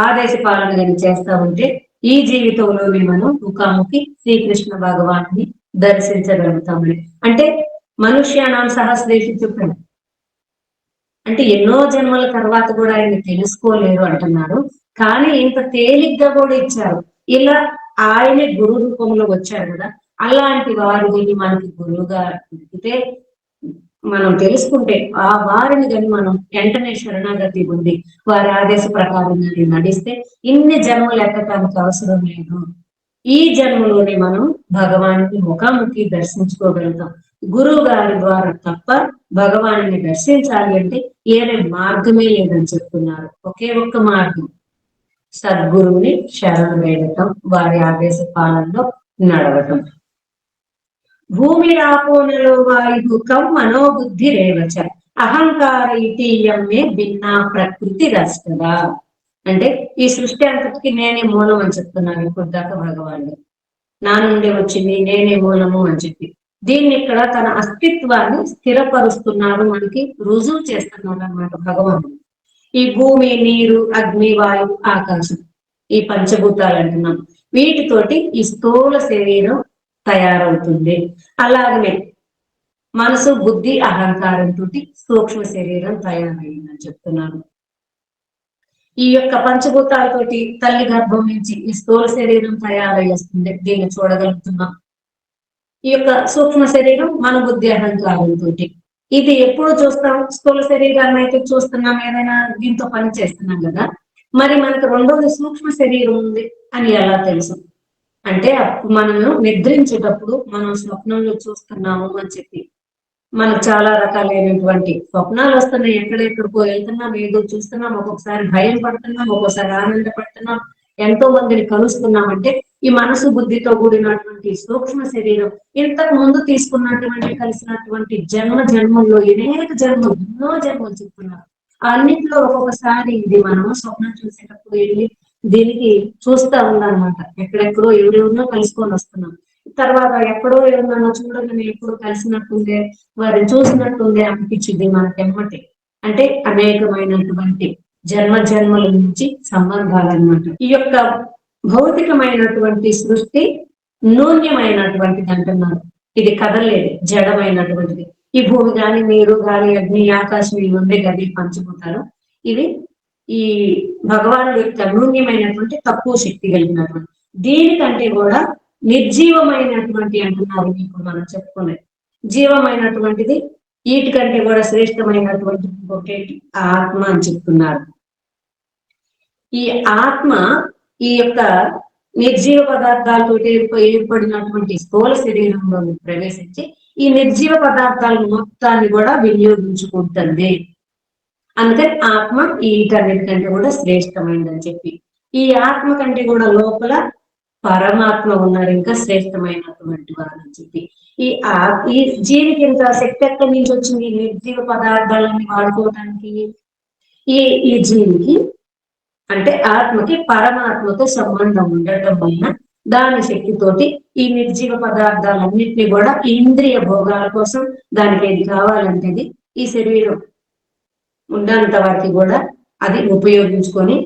ఆదేశ పాలన కానీ చేస్తా ఉంటే ఈ జీవితంలోనే మనం ముఖాముఖి శ్రీకృష్ణ భగవాన్ని దర్శించగలుగుతామని. అంటే మనుష్యానాం సహస్రేషు చెప్పాడు అంటే ఎన్నో జన్మల తర్వాత కూడా ఆయన తెలుసుకోలేరు అంటున్నారు. కానీ ఇంత తేలిగ్గా కూడా ఇచ్చారు. ఇలా ఆయనే గురు రూపంలో వచ్చారు కదా, అలాంటి వారిని మనకి గురువుగా దొరికితే మనం తెలుసుకుంటే ఆ వారిని కానీ మనం వెంటనే శరణాగతి ఉంది వారి ఆదేశ ప్రకారంగా నడిస్తే ఇన్ని జన్మలు ఎక్కడానికి అవసరం లేదు. ఈ జన్మలోనే మనం భగవాన్ని ముఖాముఖి దర్శించుకోగలుగుతాం. గురువు గారి ద్వారా తప్ప భగవాన్ని దర్శించాలి అంటే ఏరే మార్గమే లేదని చెప్తున్నారు. ఒకే ఒక్క మార్గం సద్గురువుని శరణు వేడటం, వారి ఆదేశ పాలనలో నడవటం. భూమి రాపోనలో వాయుకం మనోబుద్ధి రేవచ అహంకార ఇటీయమే భిన్నా ప్రకృతి రస్తదా. అంటే ఈ సృష్టి అంతటికి నేనే మూలం అని చెప్తున్నాను ఇప్పుడు దాకా భగవానుడు. నా నుండి వచ్చింది నేనే మూలము అని చెప్పి దీన్ని ఇక్కడ తన అస్తిత్వాన్ని స్థిరపరుస్తున్నారు, మనకి రుజువు చేస్తున్నారు అన్నమాట భగవానుడు. ఈ భూమి, నీరు, అగ్ని, వాయువు, ఆకాశం ఈ పంచభూతాలు అంటున్నాం. వీటితోటి ఈ స్థూల శరీరం తయారవుతుంది. అలాగనే మనసు, బుద్ధి, అహంకారంతో సూక్ష్మ శరీరం తయారైందని చెప్తున్నాను. ఈ యొక్క పంచభూతాలతోటి తల్లి గర్భం నుంచి ఈ స్థూల శరీరం తయారయ్యేస్తుంది, దీన్ని చూడగలుగుతున్నాం. ఈ యొక్క సూక్ష్మ శరీరం మన బుద్ధి అహంకారంతో. ఇది ఎప్పుడు చూస్తాం? స్థూల శరీరాన్ని అయితే చూస్తున్నాం, ఏదైనా దీంతో పని చేస్తున్నాం కదా. మరి మనకు రెండోది సూక్ష్మ శరీరం ఉంది అని ఎలా తెలుసు అంటే మనము నిద్రించేటప్పుడు మనం స్వప్నంలో చూస్తున్నాము అని చెప్పి మనకు చాలా రకాలైనటువంటి స్వప్నాలు వస్తున్నాయి. ఎక్కడెక్కడికో వెళ్తున్నాం, ఏదో చూస్తున్నాం, ఒక్కొక్కసారి భయం పడుతున్నాం, ఒక్కొక్కసారి ఆనందపడుతున్నాం, ఎంతో మందిని కలుస్తున్నాం. అంటే ఈ మనసు బుద్ధితో కూడినటువంటి సూక్ష్మ శరీరం ఇంతకు ముందు కలిసినటువంటి జన్మల్లో ఎన్నో జన్మలు చెప్తున్నారు. అన్నింటిలో ఒక్కొక్కసారి ఇది మనము స్వప్నం చూసేటప్పుడు వెళ్ళి దీనికి చూస్తా ఉందన్నమాట. ఎక్కడెక్కడో ఎవరెవరినో కలుసుకొని వస్తున్నాం. తర్వాత ఎక్కడో ఎవరినో చూడగానే ఎప్పుడో కలిసినట్టుందే, వారిని చూసినట్టుందే అనిపించింది మనకెమ్మటి. అంటే అనేకమైనటువంటి జన్మల నుంచి సంబంధాలన్నమాట. ఈ యొక్క భౌతికమైనటువంటి సృష్టి నూన్యమైనటువంటిది అంటున్నారు. ఇది కదలేదు, జడమైనటువంటిది. ఈ భూమి గాని, నీరు, గాలి, అగ్ని, ఆకాశం ఇవి ఉండే గది పంచభూతాలు. ఇవి ఈ భగవానుడి యొక్క నూన్యమైనటువంటి తక్కువ శక్తి కలిగినటువంటి, దీనికంటే కూడా నిర్జీవమైనటువంటి అంటున్నారు. ఇప్పుడు మనం చెప్పుకునేది జీవమైనటువంటిది వీటికంటే కూడా శ్రేష్టమైనటువంటి ఒకటి ఆత్మ అని చెప్తున్నారు. ఈ ఆత్మ ఈ యొక్క నిర్జీవ పదార్థాలతో ఏర్పడినటువంటి స్థూల శరీరంలో ప్రవేశించి ఈ నిర్జీవ పదార్థాల మొత్తాన్ని కూడా వినియోగించుకుంటుంది. అందుకని ఆత్మ వీటన్నిటికంటే కూడా శ్రేష్టమైనదని చెప్పి, ఈ ఆత్మ కంటే కూడా లోపల పరమాత్మ ఉన్నారు, ఇంకా శ్రేష్టమైనటువంటి వారు అని చెప్పి, ఈ జీవికి ఇంత శక్తి ఎక్కడి నుంచి వచ్చింది? నిర్జీవ పదార్థాలని వాడుకోవడానికి. ఈ జీవికి అంటే ఆత్మకి పరమాత్మతో సంబంధం ఉండటం వలన దాని శక్తితోటి ఈ నిర్జీవ పదార్థాలన్నింటినీ కూడా ఇంద్రియ భోగాల కోసం దానికి ఏది కావాలంటే ఈ శరీరం ఉన్నంత వరకు కూడా అది ఉపయోగించుకొని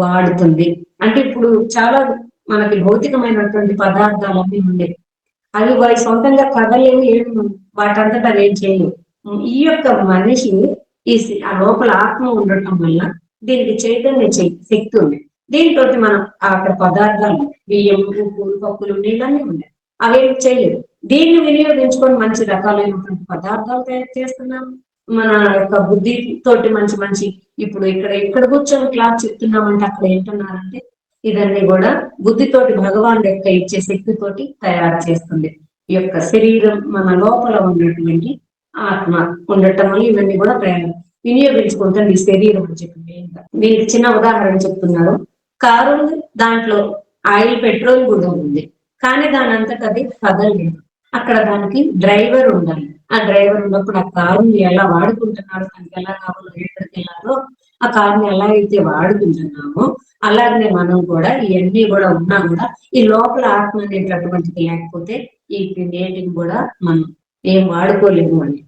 వాడుతుంది. అంటే ఇప్పుడు చాలా మనకి భౌతికమైనటువంటి పదార్థాలన్నీ ఉండేవి, అవి వారి సొంతంగా కదలేవు, ఏమి వాటంతటా అవి ఏం చేయలేవు. ఈ యొక్క మనిషి ఆ లోపల ఆత్మ ఉండటం వల్ల దీనికి చైతన్య శక్తి ఉంది. దీంతో మనం అక్కడ పదార్థాలు బియ్యం, ఉప్పు, పప్పులు, నీళ్ళన్నీ ఉన్నాయి, అవేమి చేయలేదు. దీన్ని వినియోగించుకొని మంచి రకాలైనటువంటి పదార్థాలు తయారు చేస్తున్నాం. మన యొక్క బుద్ధి తోటి మంచి మంచి ఇప్పుడు ఇక్కడ కూర్చొని క్లాస్ చెప్తున్నామంటే అక్కడ ఏంటున్నారంటే ఇదన్నీ కూడా బుద్ధితోటి భగవాన్ యొక్క ఇచ్చే శక్తితోటి తయారు చేస్తుంది. ఈ యొక్క శరీరం మన లోపల ఉన్నటువంటి ఆత్మ ఉండటం వల్ల ఇవన్నీ కూడా వినియోగించుకుంటుంది ఈ శరీరం అని చెప్పి. దీనికి చిన్న ఉదాహరణ చెప్తున్నారు. కారు ఉంది, దాంట్లో ఆయిల్, పెట్రోల్ కూడా ఉంది, కానీ దాని అంతటా అది కదలలేదు. అక్కడ దానికి డ్రైవర్ ఉండాలి. ఆ డ్రైవర్ ఉన్నప్పుడు ఆ కారుని ఎలా వాడుకుంటున్నారో, దానికి ఎలా కావాలో, ఎక్కడికి వెళ్ళాలో ఆ కారుని ఎలా అయితే వాడుకుంటున్నామో అలాగనే మనం కూడా ఇవన్నీ కూడా ఉన్నా కూడా ఈ లోపల ఆత్మ అనేటటువంటిది లేకపోతే ఈ నేటిని కూడా మనం ఏం వాడుకోలేము అని.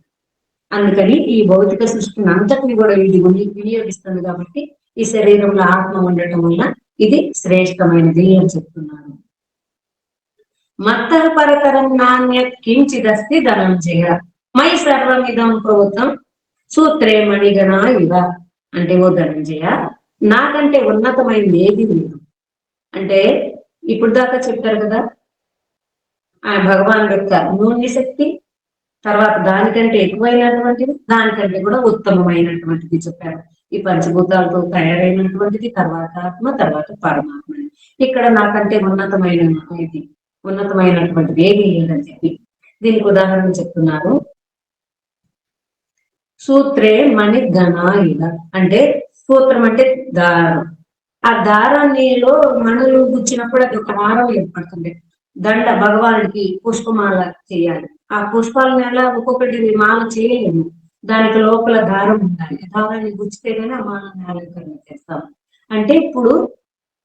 అందుకని ఈ భౌతిక సృష్టిని అంతటిని కూడా ఇది వినియోగిస్తుంది. కాబట్టి ఈ శరీరంలో ఆత్మ ఉండటం వల్ల ఇది శ్రేష్టమైనది అని చెప్తున్నారు. మత్త పరతరం నాణ్య కించిదస్తి ధనంజయ మై సర్వమిదం ప్రోతం సూత్రే మణిగణ ఇవ. అంటే ఓ ధనంజయ, నాకంటే ఉన్నతమైనది ఏది లేదు. అంటే ఇప్పుడు దాకా చెప్పారు కదా, ఆ భగవాన్ యొక్క నూనె శక్తి, తర్వాత దానికంటే ఎక్కువైనటువంటిది, దానికంటే కూడా ఉత్తమమైనటువంటిది చెప్పారు. ఈ పంచభూతాలతో తయారైనటువంటిది, తర్వాత ఆత్మ, తర్వాత పరమాత్మ. ఇక్కడ నాకంటే ఉన్నతమైనటువంటిది ఏది లేదని చెప్పి దీనికి ఉదాహరణ చెప్తున్నారు. సూత్రే మణి గణ ఇవ. అంటే సూత్రం అంటే దారం. ఆ దారాన్నిలో మణులు గుచ్చినప్పుడు అది ఒక దారం ఏర్పడుతుంది. దండ భగవానుడికి పుష్పమాల చేయాలి. ఆ పుష్పాలను ఎలా ఒక్కొక్కటి మాల చేయలేము, దానికి లోపల దారం ఉండాలి. దారాన్ని గుచ్చితేనే ఆ మాలని అలంకరణ చేస్తాం. అంటే ఇప్పుడు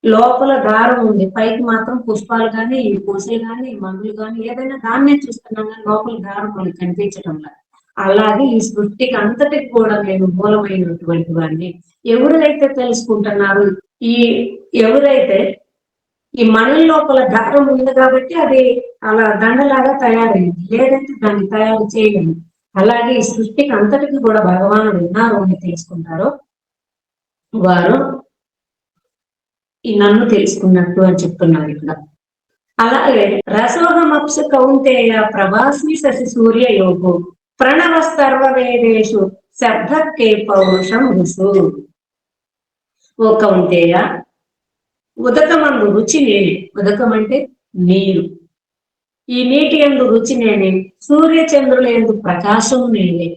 లోపల దారం ఉంది, పైకి మాత్రం పుష్పాలు కానీ, పూసలు కానీ, మందులు కానీ ఏదైనా దాన్నే చూస్తున్నాం కానీ లోపల దారం మనకు కనిపించడం లేదు. అలాగే ఈ సృష్టికి అంతటికి కూడా నేను మూలమైనటువంటి వాడిని ఎవరైతే తెలుసుకుంటున్నారు, ఎవరైతే ఈ మణి లోపల దారం ఉంది కాబట్టి అది అలా దండలాగా తయారైంది, లేదంటే దాన్ని తయారు చేయలేము. అలాగే ఈ సృష్టికి అంతటికి కూడా భగవానుడు ఉన్నారు అని తెలుసుకుంటారో వారు ఈ నన్ను తెలుసుకున్నట్టు అని చెప్తున్నారు ఇక్కడ. అలాగే రసోహమప్స కౌంతేయ ప్రభాస్మి శశి సూర్య యోగో ప్రణవ సర్వ వేదేషు శబ్దకే పౌరుషం రుసు. ఓ కౌంతేయ, ఉదకమందు రుచి నేనే. ఉదకం అంటే నీరు. ఈ నీటి యందు రుచి నేనే, సూర్య చంద్రుల యందు ప్రకాశం నేనే.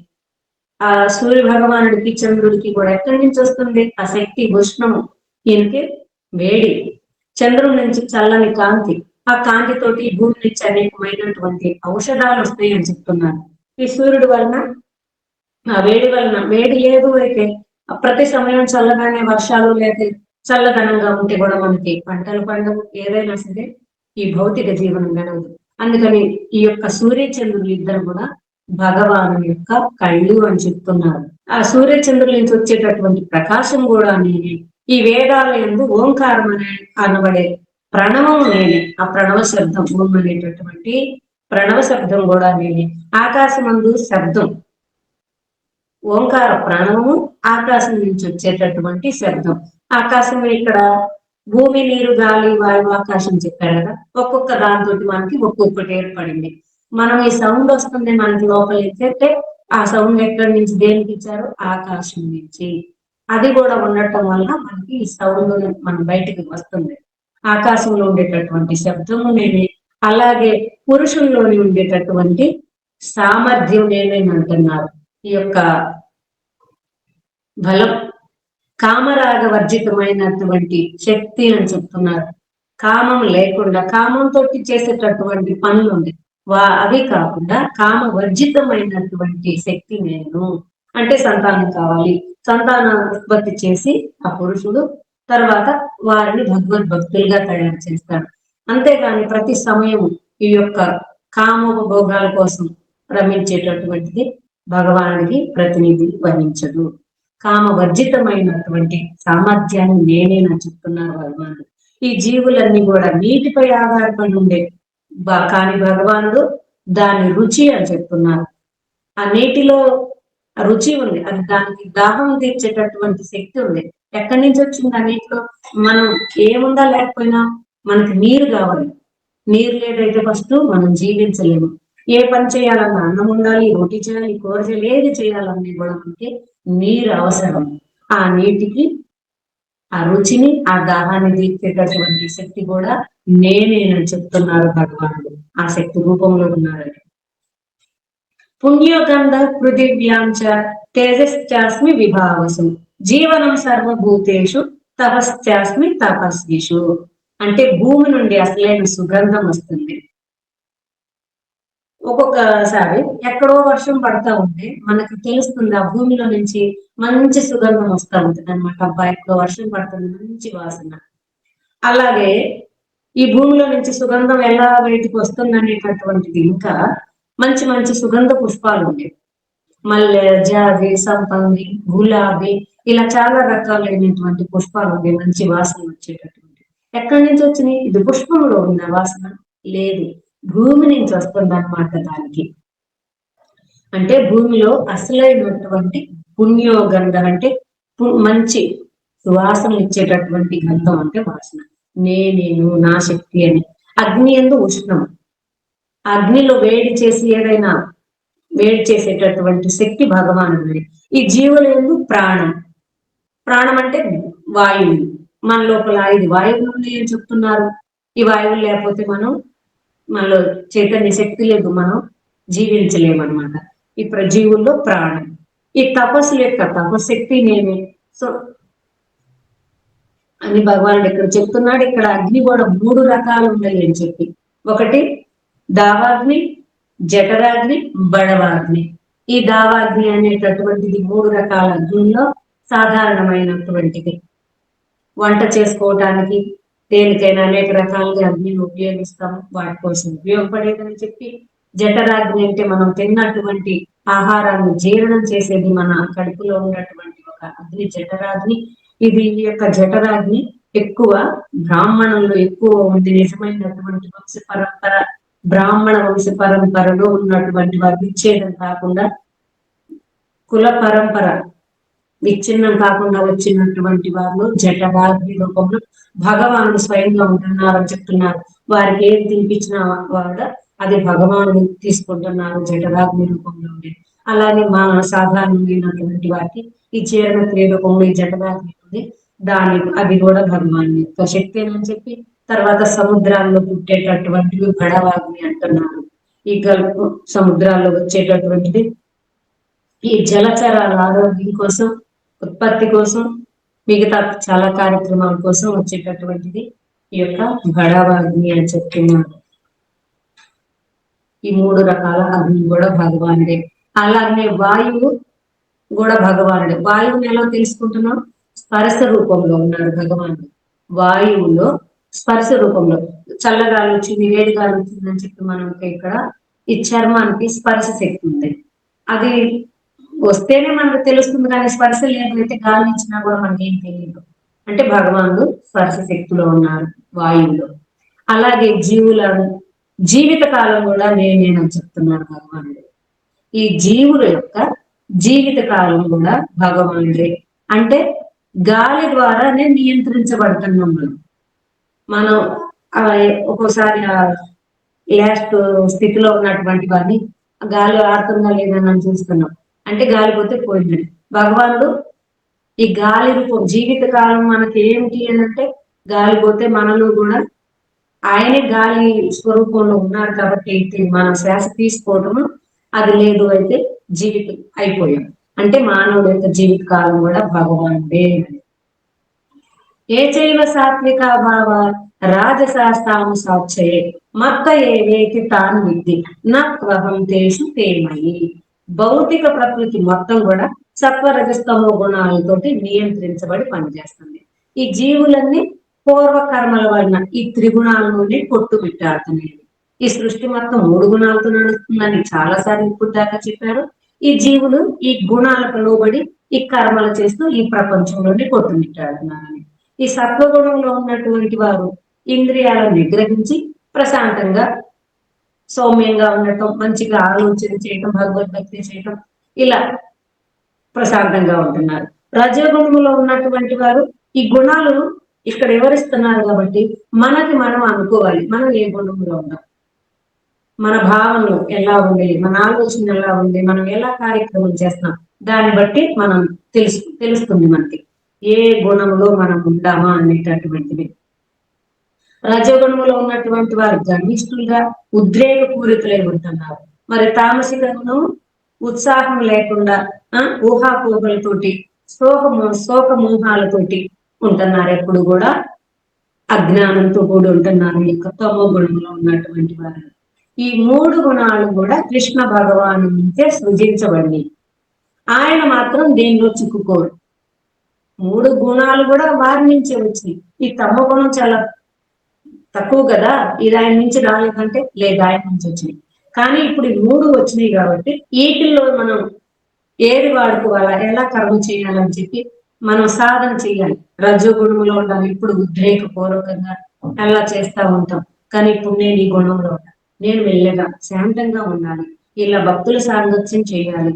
ఆ సూర్య భగవానుడికి చంద్రుడికి కూడా ఎక్కడి నుంచి వస్తుంది ఆ శక్తి? ఉష్ణము. ఈయనకి వేడి, చంద్రుడి నుంచి చల్లని కాంతి, ఆ కాంతితోటి భూమి నుంచి అనేకమైనటువంటి ఔషధాలు వస్తాయి అని చెప్తున్నారు. ఈ సూర్యుడి వలన, ఆ వేడి వలన, వేడి లేదు అయితే ప్రతి సమయం చల్లగానే వర్షాలు లేక చల్లదనంగా ఉంటే కూడా మనకి పంటలు పండవు, ఏదైనా సరే ఈ భౌతిక జీవనం గడవదు. అందుకని ఈ యొక్క సూర్య చంద్రులు ఇద్దరు కూడా భగవాను యొక్క కళ్ళు అని చెప్తున్నారు. ఆ సూర్య చంద్రుల నుంచి వచ్చేటటువంటి ప్రకాశం కూడా నేనే. ఈ వేదాల యందు ఓంకారం అనబడే ప్రణవం నేనే. ఆ ప్రణవ శబ్దం, ఓం అనేటటువంటి ప్రణవ శబ్దం కూడా నేనే. ఆకాశమందు శబ్దం, ఓంకార ప్రాణము, ఆకాశం నుంచి వచ్చేటటువంటి శబ్దం. ఆకాశం ఇక్కడ భూమి, నీరు, గాలి, వాయువు, ఆకాశం చెప్పారు కదా, ఒక్కొక్క దాంతో మనకి ఒక్కొక్కటి ఏర్పడింది. మనం ఈ సౌండ్ వస్తుంది మనకి లోపల ఇచ్చేస్తే ఆ సౌండ్ ఎక్కడి నుంచి దేనికి ఇచ్చారు? ఆకాశం నుంచి. అది కూడా ఉండటం వల్ల మనకి ఈ సౌండ్ మన బయటికి వస్తుంది. ఆకాశంలో ఉండేటటువంటి శబ్దము నేనే, అలాగే పురుషుల్లోని ఉండేటటువంటి సామర్థ్యం నేనేనంటున్నారు. ఈ యొక్క బలం కామరాగ వర్జితమైనటువంటి శక్తి అని చెప్తున్నారు. కామం లేకుండా కామంతో చేసేటటువంటి పనులు ఉంది. అవి కాకుండా కామ వర్జితమైనటువంటి శక్తి నేను. అంటే సంతానం కావాలి, సంతాన ఉత్పత్తి చేసి ఆ పురుషుడు తర్వాత వారిని భగవద్భక్తులుగా తయారు చేస్తాడు. అంతేగాని ప్రతి సమయం ఈ యొక్క కామోపభోగాల కోసం రమించేటటువంటిది భగవానుడికి ప్రతినిధి వహించదు. కామ వర్జితమైనటువంటి సామర్థ్యాన్ని నేనేనని చెప్తున్నారు భగవానుడు. ఈ జీవులన్నీ కూడా నీటిపై ఆధారపడి ఉండే కానీ భగవానుడు దాని రుచి అని చెప్తున్నారు. ఆ నీటిలో రుచి ఉంది, అది దానికి దాహం తీర్చేటటువంటి శక్తి ఉంది. ఎక్కడి నుంచి వచ్చింది ఆ నీటిలో? మనం ఏముందా లేకపోయినా మనకి నీరు కావాలి. నీరు లేదైతే ఫస్ట్ మనం జీవించలేము. ఏ పని చేయాలన్నా అన్నం ఉండాలి, రోటీ చేయాలి, కూర చేయాలి, ఏది చేయాలన్నా కూడా మనకి నీరు అవసరం. ఆ నీటికి ఆ రుచిని, ఆ దాహాన్ని తీర్చేటటువంటి శక్తి కూడా నేనేనని చెప్తున్నారు భగవానుడు. ఆ శక్తి రూపంలో ఉన్నారని. పుణ్యోగంధ పృథివ్యాంచ తేజశ్చాస్మి విభావసు జీవనం సర్వభూతేషు తపశ్చాస్మి తపస్విషు. అంటే భూమి నుండి అసలైన సుగంధం వస్తుంది. ఒక్కొక్కసారి ఎక్కడో వర్షం పడతా ఉంటే మనకు తెలుస్తుంది, ఆ భూమిలో నుంచి మంచి సుగంధం వస్తూ ఉంటుంది అనమాట. అబ్బాయి ఎక్కడో వర్షం పడుతుంది, మంచి వాసన. అలాగే ఈ భూమిలో నుంచి సుగంధం ఎలా బయటికి వస్తుంది అనేటటువంటిది ఇంకా మంచి మంచి సుగంధ పుష్పాలు ఉంటాయి. మల్లె, జాజి, సంపంగి, గులాబీ, ఇలా చాలా రకాలైనటువంటి పుష్పాలు ఉంటాయి, మంచి వాసన వచ్చేటటువంటి. ఎక్కడి నుంచి వచ్చినాయి? ఇది పుష్పంలో ఉన్న వాసన లేదు, భూమి నుంచి వస్తుంది అన్నమాట. దానికి అంటే భూమిలో అసలైనటువంటి పుణ్యోగంధం అంటే మంచి సువాసన ఇచ్చేటటువంటి గంధం అంటే వాసన. నేను నా శక్తి అని. అగ్ని ఎందు ఉష్ణం, అగ్నిలో వేడి చేసి ఏదైనా వేడి చేసేటటువంటి శక్తి భగవానుడి. ఈ జీవుల ఎందు ప్రాణం, ప్రాణం అంటే వాయువు. మన లోపల 5 వాయువులు ఉన్నాయి అని చెప్తున్నారు. ఈ వాయువులు లేకపోతే మనలో చైతన్య శక్తి లేదు, మనం జీవించలేమన్నమాట. ఈ జీవుల్లో ప్రాణం. ఈ తపస్సు యొక్క తపశక్తి నేనే. సో అని భగవానుడు ఇక్కడ చెప్తున్నాడు. ఇక్కడ అగ్ని కూడా 3 రకాలు ఉన్నాయి అని చెప్పి, ఒకటి దావాగ్ని, జఠరాగ్ని, బడవాగ్ని. ఈ దావాగ్ని అనేటటువంటిది 3 రకాల అగ్నిలో సాధారణమైనటువంటిది. వంట చేసుకోవటానికి దేనికైనా అనేక రకాలుగా అగ్నిని ఉపయోగిస్తాము, వాటి కోసం ఉపయోగపడేదని చెప్పి. జఠరాగ్ని అంటే మనం తిన్నటువంటి ఆహారాన్ని జీర్ణం చేసేది, మన కడుపులో ఉన్నటువంటి ఒక అగ్ని జఠరాగ్ని. ఇది ఈ యొక్క జఠరాగ్ని ఎక్కువ బ్రాహ్మణంలో ఎక్కువ ఉంది. నిజమైనటువంటి వంశ పరంపర, బ్రాహ్మణ వంశ పరంపరలో ఉన్నటువంటి వారు విచ్ఛేదం కాకుండా, కుల పరంపర విచ్ఛిన్నం కాకుండా వచ్చినటువంటి వారు జఠరాగ్ని రూపంలో భగవానుడు స్వయంగా ఉంటున్నారని చెప్తున్నారు. వారికి ఏది తినిపించిన వాడు అది భగవానుడు తీసుకుంటున్నారు జఠరాగ్ని రూపంలో ఉండే. అలాగే మా సాధారణమైనటువంటి వారికి ఈ జీర్ణ క్రియ రూపంలో ఈ జఠరాగ్ని ఉంది, అది కూడా భగవాన్ యొక్క శక్తి అని చెప్పి. తర్వాత సముద్రాల్లో పుట్టేటటువంటివి గడవాగ్ని అంటున్నారు. ఈ సముద్రాల్లో వచ్చేటటువంటిది ఈ జలచరాల ఆరోగ్యం కోసం, ఉత్పత్తి కోసం, మిగతా చాలా కార్యక్రమాల కోసం వచ్చేటటువంటిది ఈ యొక్క గడవాగ్ని అని చెప్తున్నారు. ఈ 3 రకాల అగ్ని కూడా భగవానుడే. అలాగే వాయువు కూడా భగవానుడే. వాయువుని ఎలా తెలుసుకుంటున్నాం? స్పర్శ రూపంలో ఉన్నాడు భగవానుడు. వాయువులో స్పర్శ రూపంలో చల్లగాలి వచ్చింది, వేడిగాలి వచ్చింది అని చెప్పి మనకి ఇక్కడ ఈ చర్మానికి స్పర్శ శక్తి ఉంది. అది వస్తేనే మనకు తెలుస్తుంది, కానీ స్పర్శ లేకపోతే గాలి ఇచ్చినా కూడా మనకి ఏం తెలియదు. అంటే భగవానుడు స్పర్శ శక్తిలో ఉన్నారు వాయువులో. అలాగే జీవిత కాలం కూడా నేనేనని చెప్తున్నారు భగవానుడు. ఈ జీవుల యొక్క జీవిత కాలం కూడా భగవానుడే. అంటే గాలి ద్వారానే నియంత్రించబడుతున్నాం మనం. ఒక్కోసారి లాస్ట్ స్థితిలో ఉన్నటువంటి వారిని గాలి ఆడుతుందా లేదా అని చూస్తున్నాం. అంటే గాలి పోతే పోయింది. భగవానుడు ఈ గాలి రూపం జీవిత కాలం మనకి ఏమిటి అని అంటే గాలి పోతే మనలో కూడా ఆయనే గాలి స్వరూపంలో ఉన్నారు కాబట్టి మనం శ్వాస తీసుకోవడం అది లేదు అయితే జీవితం అయిపోయాం అంటే మానవుడి యొక్క జీవిత కాలం కూడా భగవానుడే. ఏ చైవ సాత్విక భావ రాజశాస్త్రాము సాక్షయే మత్త ఏవేతి తాను విద్ది నహం తేషు తేమయి. భౌతిక ప్రకృతి మొత్తం కూడా సత్వరజస్తమో గుణాలతోటి నియంత్రించబడి పనిచేస్తుంది. ఈ జీవులన్నీ పూర్వ కర్మల వలన ఈ త్రిగుణాల నుండి కొట్టుమిట్టాడుతున్నాయి. ఈ సృష్టి మొత్తం 3 గుణాలతో నడుస్తుందని చాలాసార్లు ఇప్పుడు దాకా చెప్పారు. ఈ జీవులు ఈ గుణాలకు లోబడి ఈ కర్మలు చేస్తూ ఈ ప్రపంచంలోనే కొట్టుమిట్టాడుతున్నారని. ఈ సత్వగుణంలో ఉన్నటువంటి వారు ఇంద్రియాలను నిగ్రహించి ప్రశాంతంగా సౌమ్యంగా ఉండటం, మంచిగా ఆలోచన చేయటం, భగవద్భక్తి చేయటం, ఇలా ప్రశాంతంగా ఉంటున్నారు. రజోగుణంలో ఉన్నటువంటి వారు ఈ గుణాలు ఇక్కడ వివరిస్తున్నారు కాబట్టి మనకి మనం అనుకోవాలి మనం ఏ గుణంలో ఉన్నాం, మన భావనలు ఎలా ఉంది, మన ఆలోచన ఎలా ఉంది, మనం ఎలా కార్యక్రమం చేస్తున్నాం, దాన్ని బట్టి మనం తెలుస్తుంది మనకి ఏ గుణంలో మనం ఉంటామా అనేటటువంటిది. రజోగుణంలో ఉన్నటువంటి వారు గర్విష్ఠులుగా ఉద్రేక పూరితులై ఉంటున్నారు. మరి తామసిక గుణం ఉత్సాహం లేకుండా ఊహాపోహలతోటి శోకమోహాలతోటి ఉంటున్నారు. ఎప్పుడు కూడా అజ్ఞానంతో కూడి ఉంటున్నారు ఈ తమో గుణంలో ఉన్నటువంటి వారు. ఈ 3 గుణాలు కూడా కృష్ణ భగవాను నుంచే సృజించబడి ఆయన మాత్రం దేనిలో చిక్కుకోరు. 3 గుణాలు కూడా వారి నుంచే వచ్చినాయి. ఈ తమో గుణం చాలా తక్కువ కదా, ఇది ఆయన నుంచి రాలేదంటే లేదు ఆయన నుంచి వచ్చినాయి. కానీ ఇప్పుడు ఈ 3 వచ్చినాయి కాబట్టి వీటిల్లో మనం ఏది వాడుకోవాలా, ఎలా కర్మ చేయాలని చెప్పి మనం సాధన చేయాలి. రజోగుణంలో ఉండాలి, ఇప్పుడు ఉద్రేక పూర్వకంగా అలా చేస్తా ఉంటాం. కానీ ఇప్పుడు నేను ఈ గుణంలో ఉంటాను, నేను మెల్లగా శాంతంగా ఉండాలి, ఇలా భక్తుల సాంగత్యం చేయాలి,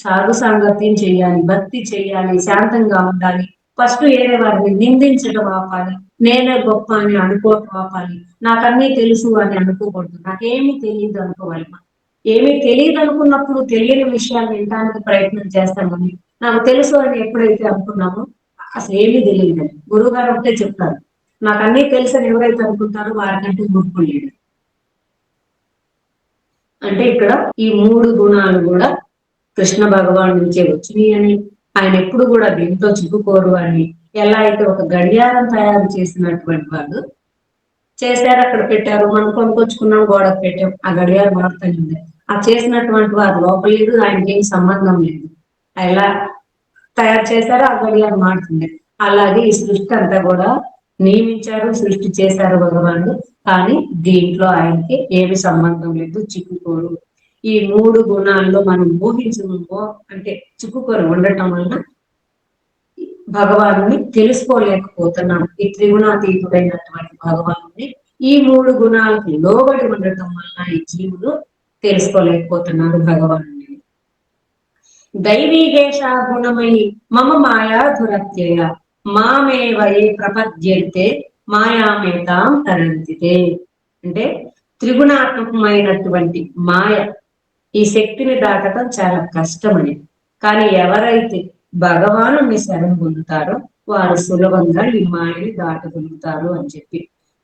సాధు సాంగత్యం చేయాలి, భక్తి చేయాలి, శాంతంగా ఉండాలి. ఫస్ట్ వేరే వారిని నిందించడం ఆపాలి, నేనే గొప్ప అని అనుకోవటం ఆపాలి, నాకన్నీ తెలుసు అని అనుకోకూడదు, నాకేమీ తెలియదు అనుకోవాలి. ఏమీ తెలియదు అనుకున్నప్పుడు తెలియని విషయాలు వినడానికి ప్రయత్నం చేస్తాం. కానీ నాకు తెలుసు అని ఎప్పుడైతే అనుకున్నామో అసలు ఏమీ తెలియదు. గురువు గారు ఒకటే చెప్తారు, నాకు అన్నీ తెలుసు అని ఎవరైతే అనుకుంటారో వారికంటే గుర్తులేదు. అంటే ఇక్కడ ఈ 3 గుణాలు కూడా కృష్ణ భగవాన్ నుంచే వచ్చినాయి అని, ఆయన ఎప్పుడు కూడా దీంతో చిక్కుకోరు అని. ఎలా అయితే ఒక గడియారం తయారు చేసినటువంటి వాళ్ళు చేశారు, అక్కడ పెట్టారు, మనం కొనుక్కొచ్చుకున్నాం, గోడకు పెట్టాం, ఆ గడియారం మారుతూనే ఉంది. ఆ చేసినటువంటి వారు లోపల లేదు, ఆయనకి ఏం సంబంధం లేదు. ఎలా తయారు చేశారో ఆ గడియారం మారుతుంది. అలాగే ఈ సృష్టి అంతా కూడా నియమించారు, సృష్టి చేశారు భగవానుడు. కానీ దీంట్లో ఆయనకి ఏమి సంబంధం లేదు, చిక్కుకోరు. ఈ 3 గుణాల్లో మనం ఊహించమో అంటే చిక్కుకొని ఉండటం వలన భగవాను తెలుసుకోలేకపోతున్నాం. ఈ త్రిగుణాతీతుడైనటువంటి భగవాను ఈ 3 గుణాలకు లోబడి ఉండటం వలన ఈ జీవులు తెలుసుకోలేకపోతున్నారు భగవాను. దైవీగేషా గుణమై మమ మాయా దురత్యయ మామేవ ఏ ప్రపద్యంతే మాయామేతాం తరంతితే. అంటే త్రిగుణాత్మకమైనటువంటి మాయ ఈ శక్తిని దాటడం చాలా కష్టమని, కానీ ఎవరైతే భగవాను శరణు పొందుతారో వారు సులభంగా ఈ మాయని దాటగలుగుతారు అని చెప్పి.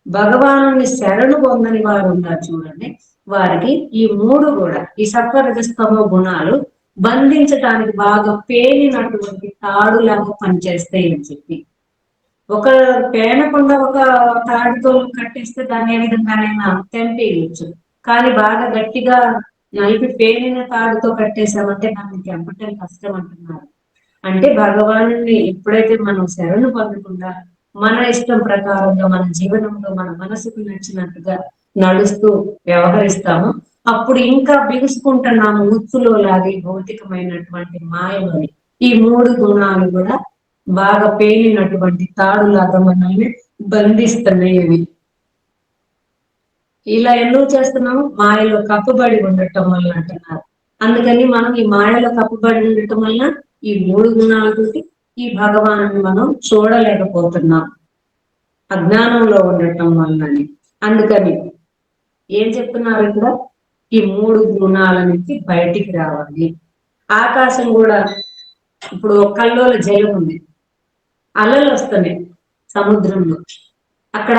భగవాను శరణు పొందని వారు ఉన్నారు చూడండి, వారికి ఈ 3 కూడా ఈ సత్వరజస్తమో గుణాలు బంధించడానికి బాగా పేలినటువంటి తాడులాగా పనిచేస్తాయి అని చెప్పి. ఒక పేనకుండా ఒక తాడుతో కట్టేస్తే దాన్ని ఏ విధంగానైనా తెంపేయచ్చు. కానీ బాగా గట్టిగా నలిపి పేలిన తాడుతో కట్టేసామంటే దాన్ని తెంపటం కష్టం అంటున్నారు. అంటే భగవాను ఎప్పుడైతే మనం శరణు పొందకుండా మన ఇష్టం ప్రకారంగా మన జీవనంలో మన మనసుకు నచ్చినట్టుగా నడుస్తూ వ్యవహరిస్తాము, అప్పుడు ఇంకా బిగుసుకుంటున్నాము ఉచ్చులో లాగే భౌతికమైనటువంటి మాయలోని. ఈ 3 గుణాలు కూడా బాగా పేలినటువంటి తాడులాగా మనల్ని బంధిస్తున్నాయి. ఇలా ఎందుకు చేస్తున్నాము, మాయలో కప్పుబడి ఉండటం వల్ల అంటున్నారు. అందుకని మనం ఈ మాయలో కప్పుబడి ఉండటం వల్ల ఈ 3 గుణాలతోటి ఈ భగవాను మనం చూడలేకపోతున్నాం, అజ్ఞానంలో ఉండటం వల్లనే. అందుకని ఏం చెప్తున్నారు ఇక్కడ, ఈ 3 గుణాల నుంచి బయటికి రావాలి. ఆకాశం కూడా ఇప్పుడు కల్లోల జలం ఉంది, అలలు వస్తున్నాయి సముద్రంలో. అక్కడ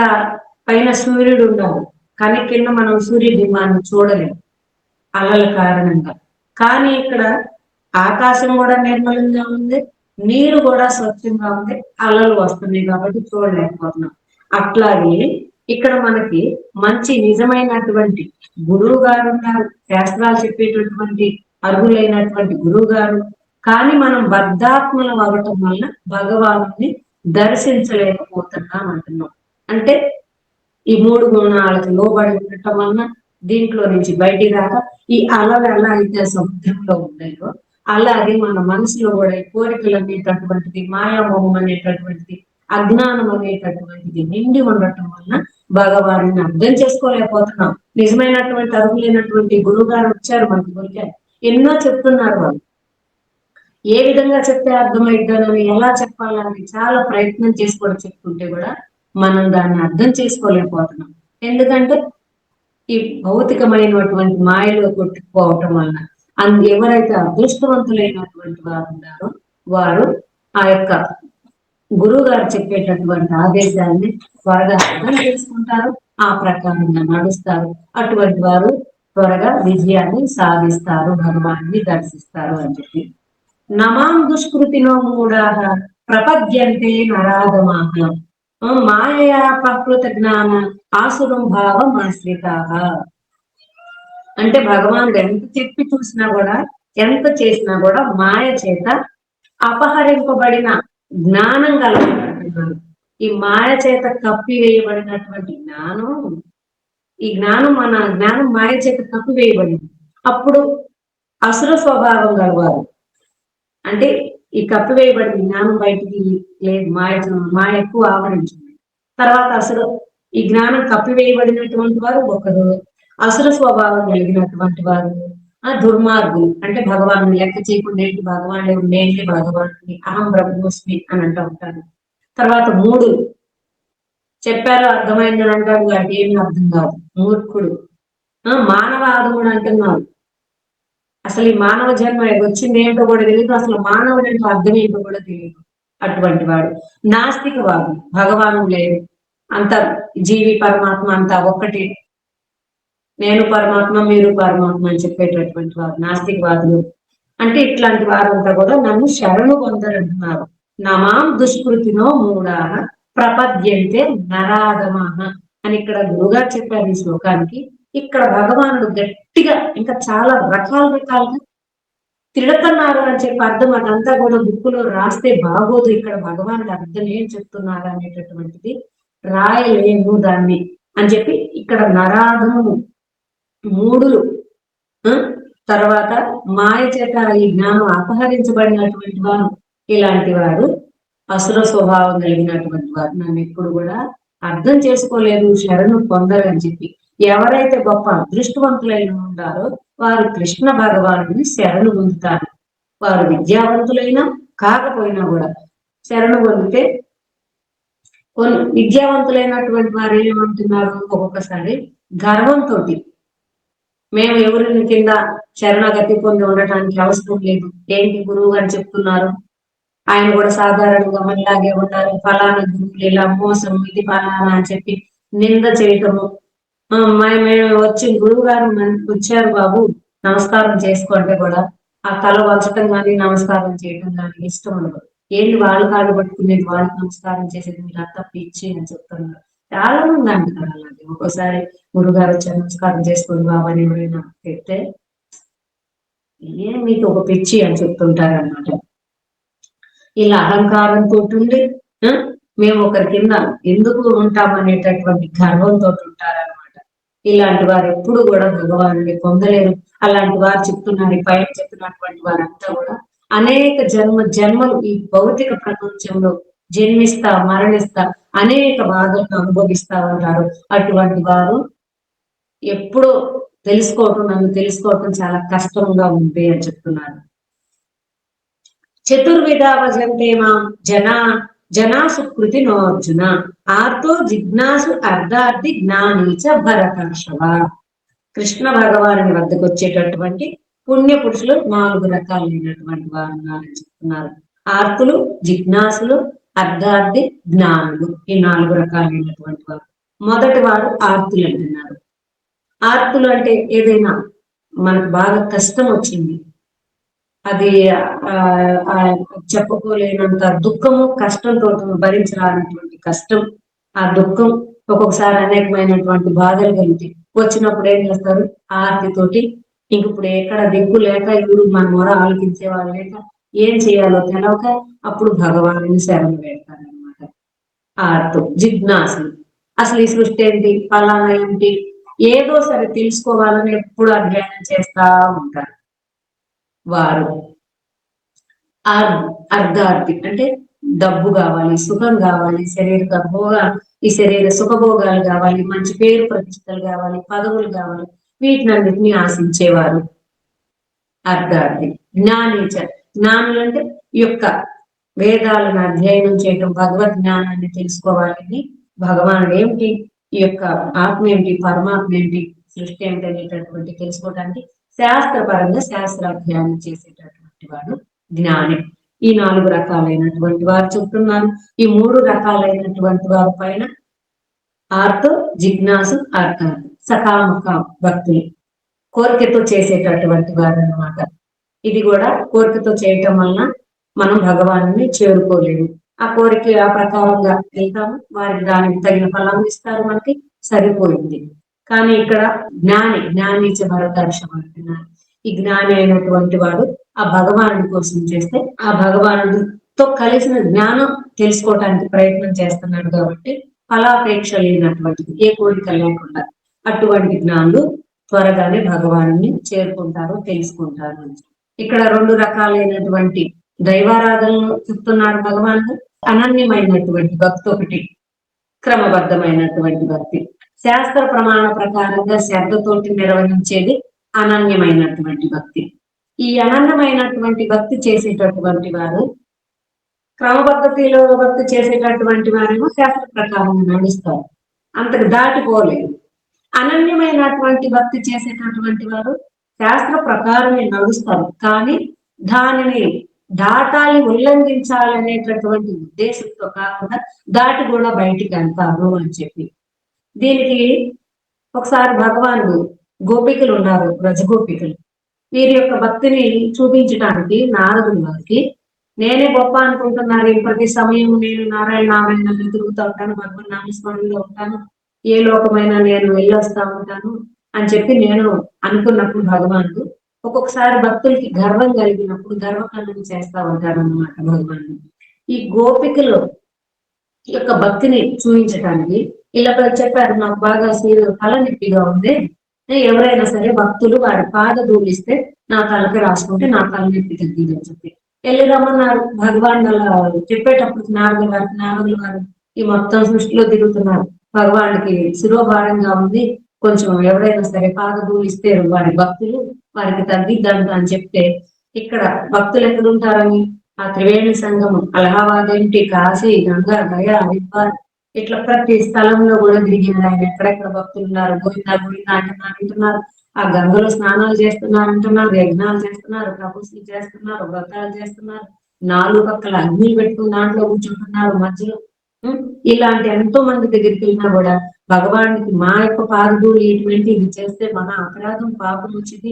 పైన సూర్యుడు ఉన్నాడు, కానీ కింద మనం సూర్యబింబాన్ని చూడలేము అలల కారణంగా. కానీ ఇక్కడ ఆకాశం కూడా నిర్మలంగా ఉంది, నీరు కూడా స్వచ్ఛంగా ఉంది, అలలు వస్తున్నాయి కాబట్టి చూడలేకపోతున్నాం. అట్లాగే ఇక్కడ మనకి మంచి నిజమైనటువంటి గురువు గారు ఉన్నారు, శాస్త్రాలు చెప్పేటటువంటి అర్హులైనటువంటి గురువు గారు. కానీ మనం బద్ధాత్మలం అవ్వటం వల్ల భగవాను దర్శించలేకపోతున్నాం అంటున్నాం. అంటే ఈ మూడు గుణాలకు లోబడి ఉండటం వలన దీంట్లో నుంచి బయటికి రాక ఈ అలలు ఎలా అయితే సముద్రంలో ఉన్నాయో అలాగే మన మనసులో కూడా కోరికలు అనేటటువంటిది, మాయామోహం అనేటటువంటిది, అజ్ఞానం అనేటటువంటిది నిండి ఉండటం వలన భగవాన్ని అర్థం చేసుకోలేకపోతున్నాం. నిజమైనటువంటి అర్హులైనటువంటి గురువు గారు వచ్చారు మనకు దొరికారు, ఎన్నో చెప్తున్నారు. వాళ్ళు ఏ విధంగా చెప్తే అర్థమైద్దానని, ఎలా చెప్పాలని చాలా ప్రయత్నం చేసి కూడా చెప్తుంటే కూడా మనం దాన్ని అర్థం చేసుకోలేకపోతున్నాం. ఎందుకంటే ఈ భౌతికమైనటువంటి మాయలో కొట్టుకుపోవటం వలన ఎవరైతే అదృష్టవంతులైనటువంటి వారు ఉన్నారో వారు ఆ యొక్క గురువు గారు చెప్పేటటువంటి ఆదేశాన్ని త్వరగా అర్థం చేసుకుంటారు, ఆ ప్రకారంగా నడుస్తారు. అటువంటి వారు త్వరగా విజయాన్ని సాధిస్తారు, భగవాన్ని దర్శిస్తారు అని చెప్పి. నమాం దుష్కృతినో మూఢాః ప్రపద్యంతే నరాధమాః మాయయా ప్రకృత జ్ఞాన ఆసురం భావం ఆశ్రితాః. అంటే భగవానుడు ఎంత చెప్పి చూసినా కూడా, ఎంత చేసినా కూడా మాయ చేత అపహరింపబడిన జ్ఞానం కలుగుతున్నారు. ఈ మాయ చేత కప్పివేయబడినటువంటి జ్ఞానం, ఈ జ్ఞానం మన జ్ఞానం మాయ చేత కప్పివేయబడింది. అప్పుడు అసుర స్వభావం గలవారు, అంటే ఈ కప్పివేయబడిన జ్ఞానం బయటికి లేదు, మాయ ఎక్కువ ఆవరించింది. తర్వాత అసలు ఈ జ్ఞానం కప్పివేయబడినటువంటి వారు ఒకరు, అసుర స్వభావం కలిగినటువంటి వారు ఆ దుర్మార్గులు. అంటే భగవాను లెక్క చేయకుండా ఏంటి భగవానుడు నేనే భగవానుడిని, అహం బ్రహ్మోస్మి అని అంటూ ఉంటారు. తర్వాత మూడు చెప్పారు అర్థమైందని అంటాడు, వాటి ఏమి అర్థం కాదు, మూర్ఖుడు. మానవాదముడు అంటున్నాడు, అసలు ఈ మానవ జన్మ వచ్చింది ఏంటో కూడా తెలియదు, అసలు మానవుడు అంటే అర్థం ఏంటో కూడా తెలియదు. అటువంటి వాడు నాస్తికవాదు, భగవాను లేదు, అంత జీవి పరమాత్మ అంతా ఒక్కటే, నేను పరమాత్మ మీరు పరమాత్మ అని చెప్పేటటువంటి వారు నాస్తికవాదులు. అంటే ఇట్లాంటి వారంతా కూడా నన్ను శరణు పొందరంటున్నారు. నమాం దుష్కృతినో మూఢాః ప్రపద్యంతే నరాధమాః అని ఇక్కడ గురుగారు చెప్పారు ఈ శ్లోకానికి. ఇక్కడ భగవానుడు గట్టిగా ఇంకా చాలా రకాలుగా తిడుతున్నారు అని చెప్పి అర్థం. అదంతా కూడా బుక్కులో రాస్తే బాగోదు, ఇక్కడ భగవానుడు అర్థం ఏం చెప్తున్నారు అనేటటువంటిది రాయలేము దాన్ని అని చెప్పి ఇక్కడ నరాధము, మూడులు, తర్వాత మాయ చేత ఈ జ్ఞానం అపహరించబడినటువంటి వారు, ఇలాంటి వారు అసుర స్వభావం కలిగినటువంటి వారు నన్ను ఎప్పుడు కూడా అర్థం చేసుకోలేదు, శరణు పొందరు అని చెప్పి. ఎవరైతే గొప్ప అదృష్టవంతులైన ఉంటారో వారు కృష్ణ భగవానుడిని శరణు పొందుతారు. వారు విద్యావంతులైనా కాకపోయినా కూడా శరణు పొందితే, కొన్ని విద్యావంతులైనటువంటి వారు ఏమంటున్నారు ఒక్కొక్కసారి గర్వంతో, మేము ఎవరిని కింద శరణాగతి పొంది ఉండటానికి అవసరం లేదు, ఏంటి గురువు గారు చెప్తున్నారు, ఆయన కూడా సాధారణంగా మనలాగే ఉన్నారు, ఫలానా గురువులు ఇలా మోసం, ఇది ఫలానా అని చెప్పి నింద చేయటము. మేము వచ్చి గురువు గారు వచ్చారు బాబు నమస్కారం చేసుకోంటే కూడా ఆ తల వంచటం కానీ నమస్కారం చేయటం కానీ ఇష్టం ఉండదు. ఏంటి వాళ్ళు కాళ్ళు పట్టుకునేది, వాళ్ళకి నమస్కారం చేసేది మీరు అంతా పిచ్చి అని చెప్తున్నారు. చాలా మంది అంటున్నారు అలాగే. ఒక్కోసారి గురుగారు వచ్చి నమస్కారం చేసుకోండి బాబు అని ఎవరైనా చెప్తే ఏం మీకు ఒక పిచ్చి అని చెప్తుంటారు అన్నమాట. ఇలా అహంకారంతో ఉండి మేము ఒకరి కింద ఎందుకు ఉంటామనేటటువంటి గర్వంతో ఉంటారన్నమాట. ఇలాంటి వారు ఎప్పుడు కూడా భగవానుని పొందలేరు. అలాంటి వారు చెప్తున్నారు, పైన చెప్పినటువంటి వారంతా కూడా అనేక జన్మలు ఈ భౌతిక ప్రపంచంలో జన్మిస్తా మరణిస్తా అనేక బాధలను అనుభవిస్తా ఉంటారు. అటువంటి వారు ఎప్పుడో నన్ను తెలుసుకోవటం చాలా కష్టంగా ఉంది అని చెప్తున్నారు. చతుర్విధ భజంతే మాం జనాసు కృతి నో అర్జున ఆర్తో జిజ్ఞాసు అర్ధార్థి జ్ఞానీచ భరతర్షభ. కృష్ణ భగవానుని వద్దకు వచ్చేటటువంటి పుణ్య పురుషులు 4 రకాలైనటువంటి వారు ఉన్నారని చెప్తున్నారు. చెప్తున్నారు. ఆర్తులు, జిజ్ఞాసులు, అర్ధార్థి, జ్ఞానులు, ఈ 4 రకాలైనటువంటి వారు. మొదటి వారు ఆర్తులు అంటున్నారు. ఆర్తులు అంటే ఏదైనా మనకు బాగా కష్టం వచ్చింది, అది చెప్పుకోలేనంత దుఃఖము, కష్టంతో భరించరానటువంటి కష్టం, ఆ దుఃఖం ఒక్కొక్కసారి అనేకమైనటువంటి బాధలు కలిగి వచ్చినప్పుడు ఏం చేస్తారు, ఆర్తితోటి ఇంక ఇప్పుడు ఎక్కడ దిక్కు లేక ఇప్పుడు మన మొర ఆలోచించే వాళ్ళు లేక ఏం చేయాలో తెలవక అప్పుడు భగవాను శరణు పెడతారు అనమాట. ఆర్తు. జిజ్ఞాసులు అసలు ఈ సృష్టి ఏంటి, ఫలానా ఏంటి, ఏదో సరే తెలుసుకోవాలని ఎప్పుడు అధ్యయనం చేస్తా ఉంటారు వారు. అర్ధార్థి అంటే డబ్బు కావాలి, సుఖం కావాలి, శరీర ఈ శరీర సుఖభోగాలు కావాలి, మంచి పేరు ప్రతిష్టలు కావాలి, పదవులు కావాలి, వీటినన్నిటిని ఆశించేవారు అర్ధార్థి. జ్ఞానేచ, జ్ఞానులు అంటే ఈ యొక్క వేదాలను అధ్యయనం చేయడం, భగవద్ జ్ఞానాన్ని తెలుసుకోవాలని, భగవానుడు ఏమిటి, ఈ యొక్క ఆత్మ ఏమిటి, పరమాత్మ ఏమిటి, సృష్టి ఏమిటి అనేటటువంటి తెలుసుకోవడానికి శాస్త్రపరంగా శాస్త్రాధ్యయనం చేసేటటువంటి వాడు జ్ఞాని. ఈ 4 రకాలైనటువంటి వారు చెప్తున్నారు. ఈ 3 రకాలైనటువంటి వారి పైన ఆర్తో, జిజ్ఞాసు, అర్థార్థి, సకాముక భక్తులు, కోరికతో చేసేటటువంటి వారు అన్నమాట. ఇది కూడా కోరికతో చేయటం వలన మనం భగవాను చేరుకోలేము. ఆ కోరిక ఆ ప్రకారంగా వెళ్తాము, వారికి దానికి తగిన ఫలం ఇస్తారు, మనకి సరిపోయింది. కానీ ఇక్కడ జ్ఞానిచ భరతర్షం అంటున్నారు. ఈ జ్ఞాని అయినటువంటి వాడు ఆ భగవానుడి కోసం చేస్తే ఆ భగవానుడితో కలిసిన జ్ఞానం తెలుసుకోవటానికి ప్రయత్నం చేస్తున్నాడు కాబట్టి ఫలాపేక్ష లేనటువంటిది, ఏ కోరిక లేకుండా అటువంటి జ్ఞానులు త్వరగానే భగవాను చేరుకుంటారు, తెలుసుకుంటారు. ఇక్కడ 2 రకాలైనటువంటి దైవారాధనలు చెప్తున్నారు భగవానుడు. అనన్యమైనటువంటి భక్తి ఒకటి, క్రమబద్ధమైనటువంటి భక్తి. శాస్త్ర ప్రమాణ ప్రకారంగా శ్రద్ధతోటి నిర్వహించేది అనన్యమైనటువంటి భక్తి. ఈ అనన్యమైనటువంటి భక్తి చేసేటటువంటి వారు, క్రమపద్ధతిలో భక్తి చేసేటటువంటి వారేమో శాస్త్ర ప్రకారం నడుస్తారు, అంతకు దాటిపోలేదు. అనన్యమైనటువంటి భక్తి చేసేటటువంటి వారు శాస్త్ర ప్రకారమే నడుస్తారు, కానీ దానిని దాటాలి, ఉల్లంఘించాలనేటటువంటి ఉద్దేశంతో కాకుండా దాటి కూడా బయటికి వెళ్తారు అని చెప్పి. దీనికి ఒకసారి భగవానుడు గోపికలు ఉన్నారు, రజగోపికలు, వీరి యొక్క భక్తిని చూపించడానికి నారదుని వారికి, నేనే గొప్ప అనుకుంటున్నారు, ప్రతి సమయం నేను నారాయణ తిరుగుతూ ఉంటాను, భగవన్ నామస్మరణలో ఉంటాను, ఏ లోకమైనా నేను వెళ్ళొస్తా ఉంటాను అని చెప్పి నేను అనుకున్నప్పుడు భగవానుడు ఒక్కొక్కసారి భక్తులకి గర్వం కలిగినప్పుడు గర్వకాండం చేస్తా ఉంటారు అన్నమాట భగవానుడు. ఈ గోపికలు యొక్క భక్తిని చూపించడానికి ఇలా చెప్పారు, నాకు బాగా తలనొప్పిగా ఉంది, ఎవరైనా సరే భక్తులు వారి పాద ధూళిస్తే నా తలకి రాసుకుంటే నా తలనొప్పి తగ్గింది అని చెప్పి వెళ్ళి రమ్మన్నారు. భగవాన్ అలా చెప్పేటప్పుడు నారదులు వారు ఈ మొత్తం సృష్టిలో తిరుగుతున్నారు, భగవానుడికి శిరోభారంగా ఉంది, కొంచెం ఎవరైనా సరే పాద ధూళిస్తే వారి భక్తులు వారికి తగ్గిద్దంట అని చెప్తే, ఇక్కడ భక్తులు ఎక్కడ ఉంటారని ఆ త్రివేణి సంగమం, అలహాబాద్ ఏంటి, కాశీ, గంగా, గయా, హరిద్వార్, ఇట్లా ప్రతి స్థలంలో కూడా తిరిగింది ఆయన. ఎక్కడెక్కడ భక్తులు ఉన్నారు, గోవిందా గోవిందా అంటున్నారు, ఆ గంగలో స్నానాలు చేస్తున్నారు అంటున్నారు, యజ్ఞాలు చేస్తున్నారు, తపస్సులు చేస్తున్నారు, వ్రతాలు చేస్తున్నారు, 4 పక్కల అగ్నిలు పెట్టుకుని దాంట్లో కూర్చుంటున్నారు మధ్యలో. ఇలాంటి ఎంతో మంది దగ్గరికి వెళ్ళినా కూడా భగవానికి మా యొక్క పాదధూళి ఇటువంటి ఇది చేస్తే మన అపరాధం పాపం వచ్చింది,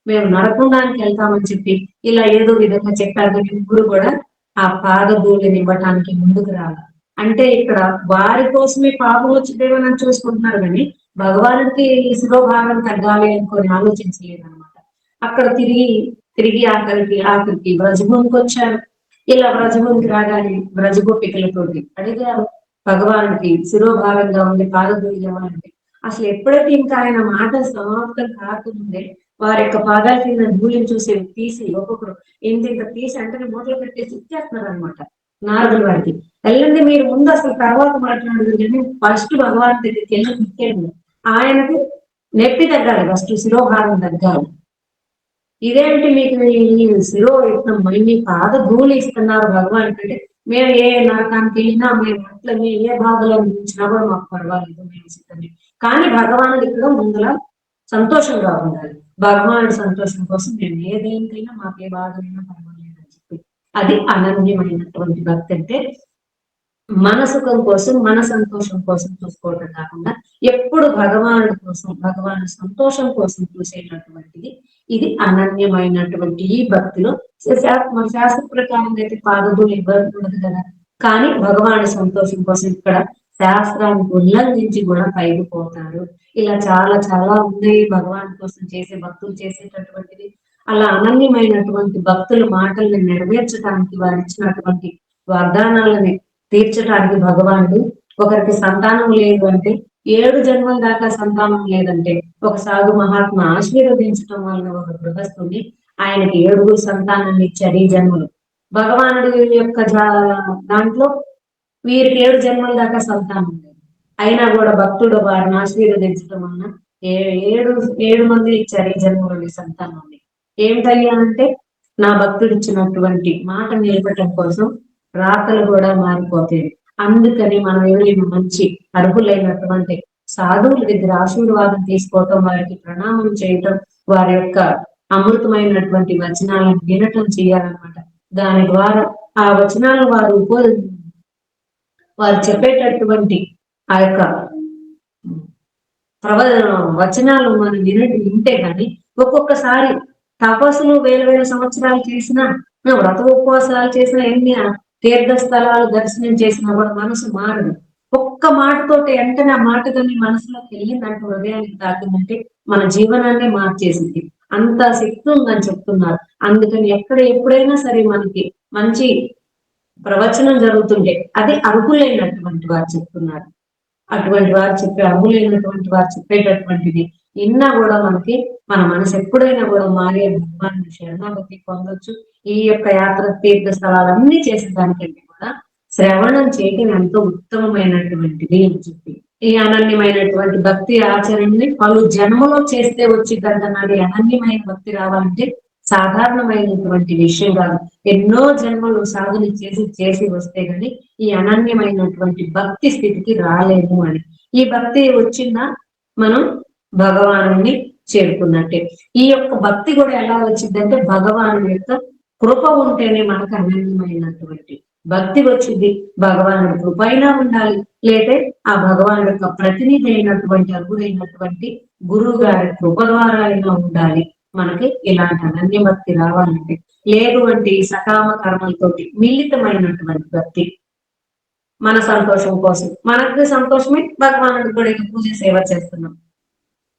మేము నరకుండానికి వెళ్తామని చెప్పి ఇలా ఏదో విధంగా చెప్పారు. కానీ ముగ్గురు కూడా ఆ పాదధూళిని ఇవ్వటానికి ముందుకు రాలి. అంటే ఇక్కడ వారి కోసమే పాపం వచ్చిందేమో అని చూసుకుంటున్నారు, కానీ భగవానుడికి శిరోభాగం తగ్గాలి అనుకొని ఆలోచించలేదు అనమాట. అక్కడ తిరిగి ఆఖరికి వ్రజభూమికి వచ్చారు. ఇలా వ్రజభూమికి రాగానే వ్రజగోపికలతోటి అడిగారు, భగవానుడికి శిరోభాగంగా ఉంది పాదధూళి ఇవ్వాలంటే. అసలు ఎప్పుడైతే ఇంకా ఆయన మాట సమాప్తం కాకముందే వారి యొక్క పాదాల కింద ధూళిని చూసి తీసి ఒక్కొక్కరు ఇంత తీసి అంటే మూటలు పెట్టేసి ఇచ్చేస్తున్నారు అనమాట నారదుల వారికి. వెళ్ళండి మీరు ముందు, అసలు తర్వాత మాట్లాడదు, కానీ ఫస్ట్ భగవాన్ దగ్గరికి వెళ్ళి ఇచ్చేయండి, ఆయనకు నొప్పి తగ్గాలి, ఫస్ట్ శిరోభాగం తగ్గాలి. ఇదేంటి మీకు ఈ శిరో ఇస్తున్నాం, మీ పాద ధూళి ఇస్తున్నారు భగవాన్ అంటే, మేము ఏ నరకానికి వెళ్ళినా మేము అట్లా మేము ఏ బాధలు అనిపించినా కూడా మాకు పర్వాలేదు, మేము సిద్ధమే. కానీ భగవానుడు ఇక్కడ ముందుల సంతోషంగా ఉండాలి, భగవానుడి సంతోషం కోసం మేము ఏదేంటైనా మాకు ఏ బాధలైనా పర్వాలేదు అని చెప్పి అది అనన్యమైనటువంటి భక్తి. అంటే మన సుఖం కోసం, మన సంతోషం కోసం చూసుకోవడం కాకుండా ఎప్పుడు భగవానుడి కోసం, భగవాను సంతోషం కోసం చూసేటటువంటిది ఇది అనన్యమైనటువంటి ఈ భక్తిలో. మన శాస్త్ర ప్రకారం అయితే పాదములు ఇబ్బంది ఉండదు కదా, కానీ భగవానుడి సంతోషం కోసం ఇక్కడ శాస్త్రాన్ని ఉల్లంఘించి కూడా పైకి పోతారు. ఇలా చాలా చాలా ఉన్నాయి భగవాన్ కోసం చేసే భక్తులు చేసేటటువంటిది. అలా అనన్యమైనటువంటి భక్తుల మాటల్ని నెరవేర్చడానికి వారు ఇచ్చినటువంటి వాగ్దానాలని తీర్చడానికి భగవానుడు, ఒకరికి సంతానం లేదు అంటే 7 జన్మల దాకా సంతానం లేదంటే ఒక సాధు మహాత్మ ఆశీర్వదించడం వలన ఒక గృహస్థుని ఆయనకి 7 సంతానాన్ని ఇచ్చారు ఈ జన్మలు. భగవానుడి యొక్క దాంట్లో వీరికి 7 జన్మల దాకా సంతానం లేదు, అయినా కూడా భక్తుడు వారిని ఆశీర్వదించడం వలన ఏడు ఏడు మంది ఇచ్చారు ఈ జన్మలోని సంతానాన్ని. ఏమిటయ్యా అంటే నా భక్తుడు ఇచ్చినటువంటి మాట నిలబెట్టడం కోసం రాతలు కూడా మారిపోతాయి. అందుకని మనం ఎవరైనా మంచి అర్హులైనటువంటి సాధువుల దగ్గర ఆశీర్వాదం తీసుకోవటం, వారికి ప్రణామం చేయటం, వారి యొక్క అమృతమైనటువంటి వచనాలను వినటం చేయాలన్నమాట. దాని ద్వారా ఆ వచనాలను వారు చెప్పేటటువంటి ఆ యొక్క వచనాలు మనం వింటే కానీ ఒక్కొక్కసారి తపస్సులు వేల సంవత్సరాలు చేసినా, వ్రత ఉపవాసాలు చేసిన, ఎన్ని తీర్థ స్థలాలు దర్శనం చేసినా కూడా మనసు మారదు. ఒక్క మాటతోటి వెంటనే ఆ మాట కానీ మనసులోకి వెళ్ళిందంటే, హృదయానికి తాకిందంటే మన జీవనాన్ని మార్చేసింది. అంత శక్తి ఉందని చెప్తున్నారు. అందుకని ఎప్పుడైనా సరే మనకి మంచి ప్రవచనం జరుగుతుంటే అది అర్హులైనటువంటి వారు చెప్తున్నారు. అటువంటి వారు అర్హులైనటువంటి వారు చెప్పేటటువంటిది ఇన్నా కూడా మనకి మన మనసు ఎప్పుడైనా కూడా మారే భగవాన్ శరణాగతి పొందొచ్చు. ఈ యొక్క యాత్ర తీర్థ స్థలాలన్నీ చేసేదానికంటే కూడా శ్రవణం చేయటం ఎంతో ఉత్తమమైనటువంటిది అని చెప్పి, ఈ అనన్యమైనటువంటి భక్తి ఆచరణని పలు జన్మలో చేస్తే వచ్చిందంటున్నాడు. అనన్యమైన భక్తి రావాలంటే సాధారణమైనటువంటి విషయం కాదు. ఎన్నో జన్మలు సాధన చేసి వస్తే గాని ఈ అనన్యమైనటువంటి భక్తి స్థితికి రాలేము అని. ఈ భక్తి వచ్చిందా మనం భగవానుని చేరుకున్నట్టే. ఈ యొక్క భక్తి కూడా ఎలా వచ్చిందంటే భగవాను యొక్క కృప ఉంటేనే మనకు అనన్యమైనటువంటి భక్తి వచ్చింది. భగవానుడి కృప అయినా ఉండాలి, లేతే ఆ భగవానుడి యొక్క ప్రతినిధి అయినటువంటి అర్హుడైనటువంటి గురువు గారి కృప ద్వారా అయినా ఉండాలి మనకి ఇలాంటి అనన్య భక్తి రావాలంటే. లేదు అంటే సకామ కర్మలతోటి మిళితమైనటువంటి భక్తి, మన సంతోషం కోసం, మనకు సంతోషమే భగవానుడికి కూడా పూజ సేవ చేస్తున్నాం,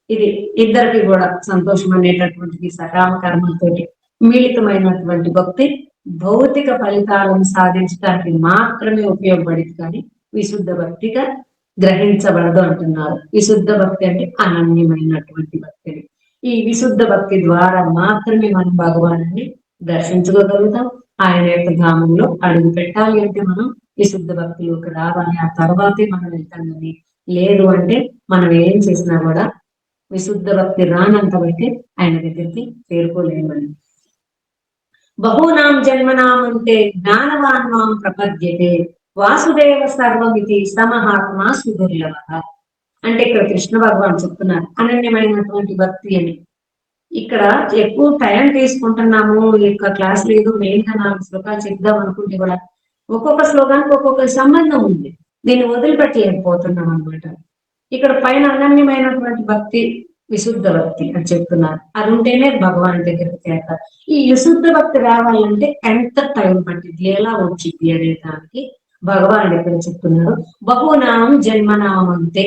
ఇది ఇద్దరికి కూడా సంతోషం అనేటటువంటిది సకామ కర్మలతోటి మిళితమైనటువంటి భక్తి భౌతిక ఫలితాలను సాధించడానికి మాత్రమే ఉపయోగపడింది, కానీ విశుద్ధ భక్తిగా గ్రహించబడదు అంటున్నారు. విశుద్ధ భక్తి అంటే అనన్యమైనటువంటి భక్తి. ఈ విశుద్ధ భక్తి ద్వారా మాత్రమే మనం భగవానుని దర్శించుకోగలుగుతాం. ఆయన యొక్క ధామంలో అడుగు పెట్టాలి అంటే మనం విశుద్ధ భక్తిలోకి రావాలి, ఆ తర్వాతే మనం వెళ్తాం. కానీ లేదు అంటే మనం ఏం చేసినా కూడా విశుద్ధ భక్తి రానంత బట్టి ఆయన దగ్గరికి చేరుకోలేమని. బహూనాం జన్మనాం అంటే జ్ఞానవాన్వాం ప్రపద్యతే వాసుదేవ సర్వమితి సమహాత్మా సుదుర్లభ. అంటే ఇక్కడ కృష్ణ భగవాన్ చెప్తున్నారు అనన్యమైనటువంటి భక్తి అని. ఇక్కడ ఎక్కువ టైం తీసుకుంటున్నాము, ఈ యొక్క క్లాస్ లేదు, మెయిన్ గా 4 శ్లోకాలు చెప్దాం అనుకుంటే కూడా ఒక్కొక్క శ్లోకానికి ఒక్కొక్క సంబంధం ఉంది, దీన్ని వదిలిపెట్టలేకపోతున్నాం అనమాట. ఇక్కడ పైన అనన్యమైనటువంటి భక్తి విశుద్ధ భక్తి అని చెప్తున్నారు. అది ఉంటేనే భగవాన్ దగ్గరికి చేస్తారు. ఈ విశుద్ధ భక్తి రావాలంటే ఎంత టైం పట్టింది, ఎలా వచ్చింది అనే దానికి భగవాన్ దగ్గర చెప్తున్నారు. బహునాం జన్మనామంతే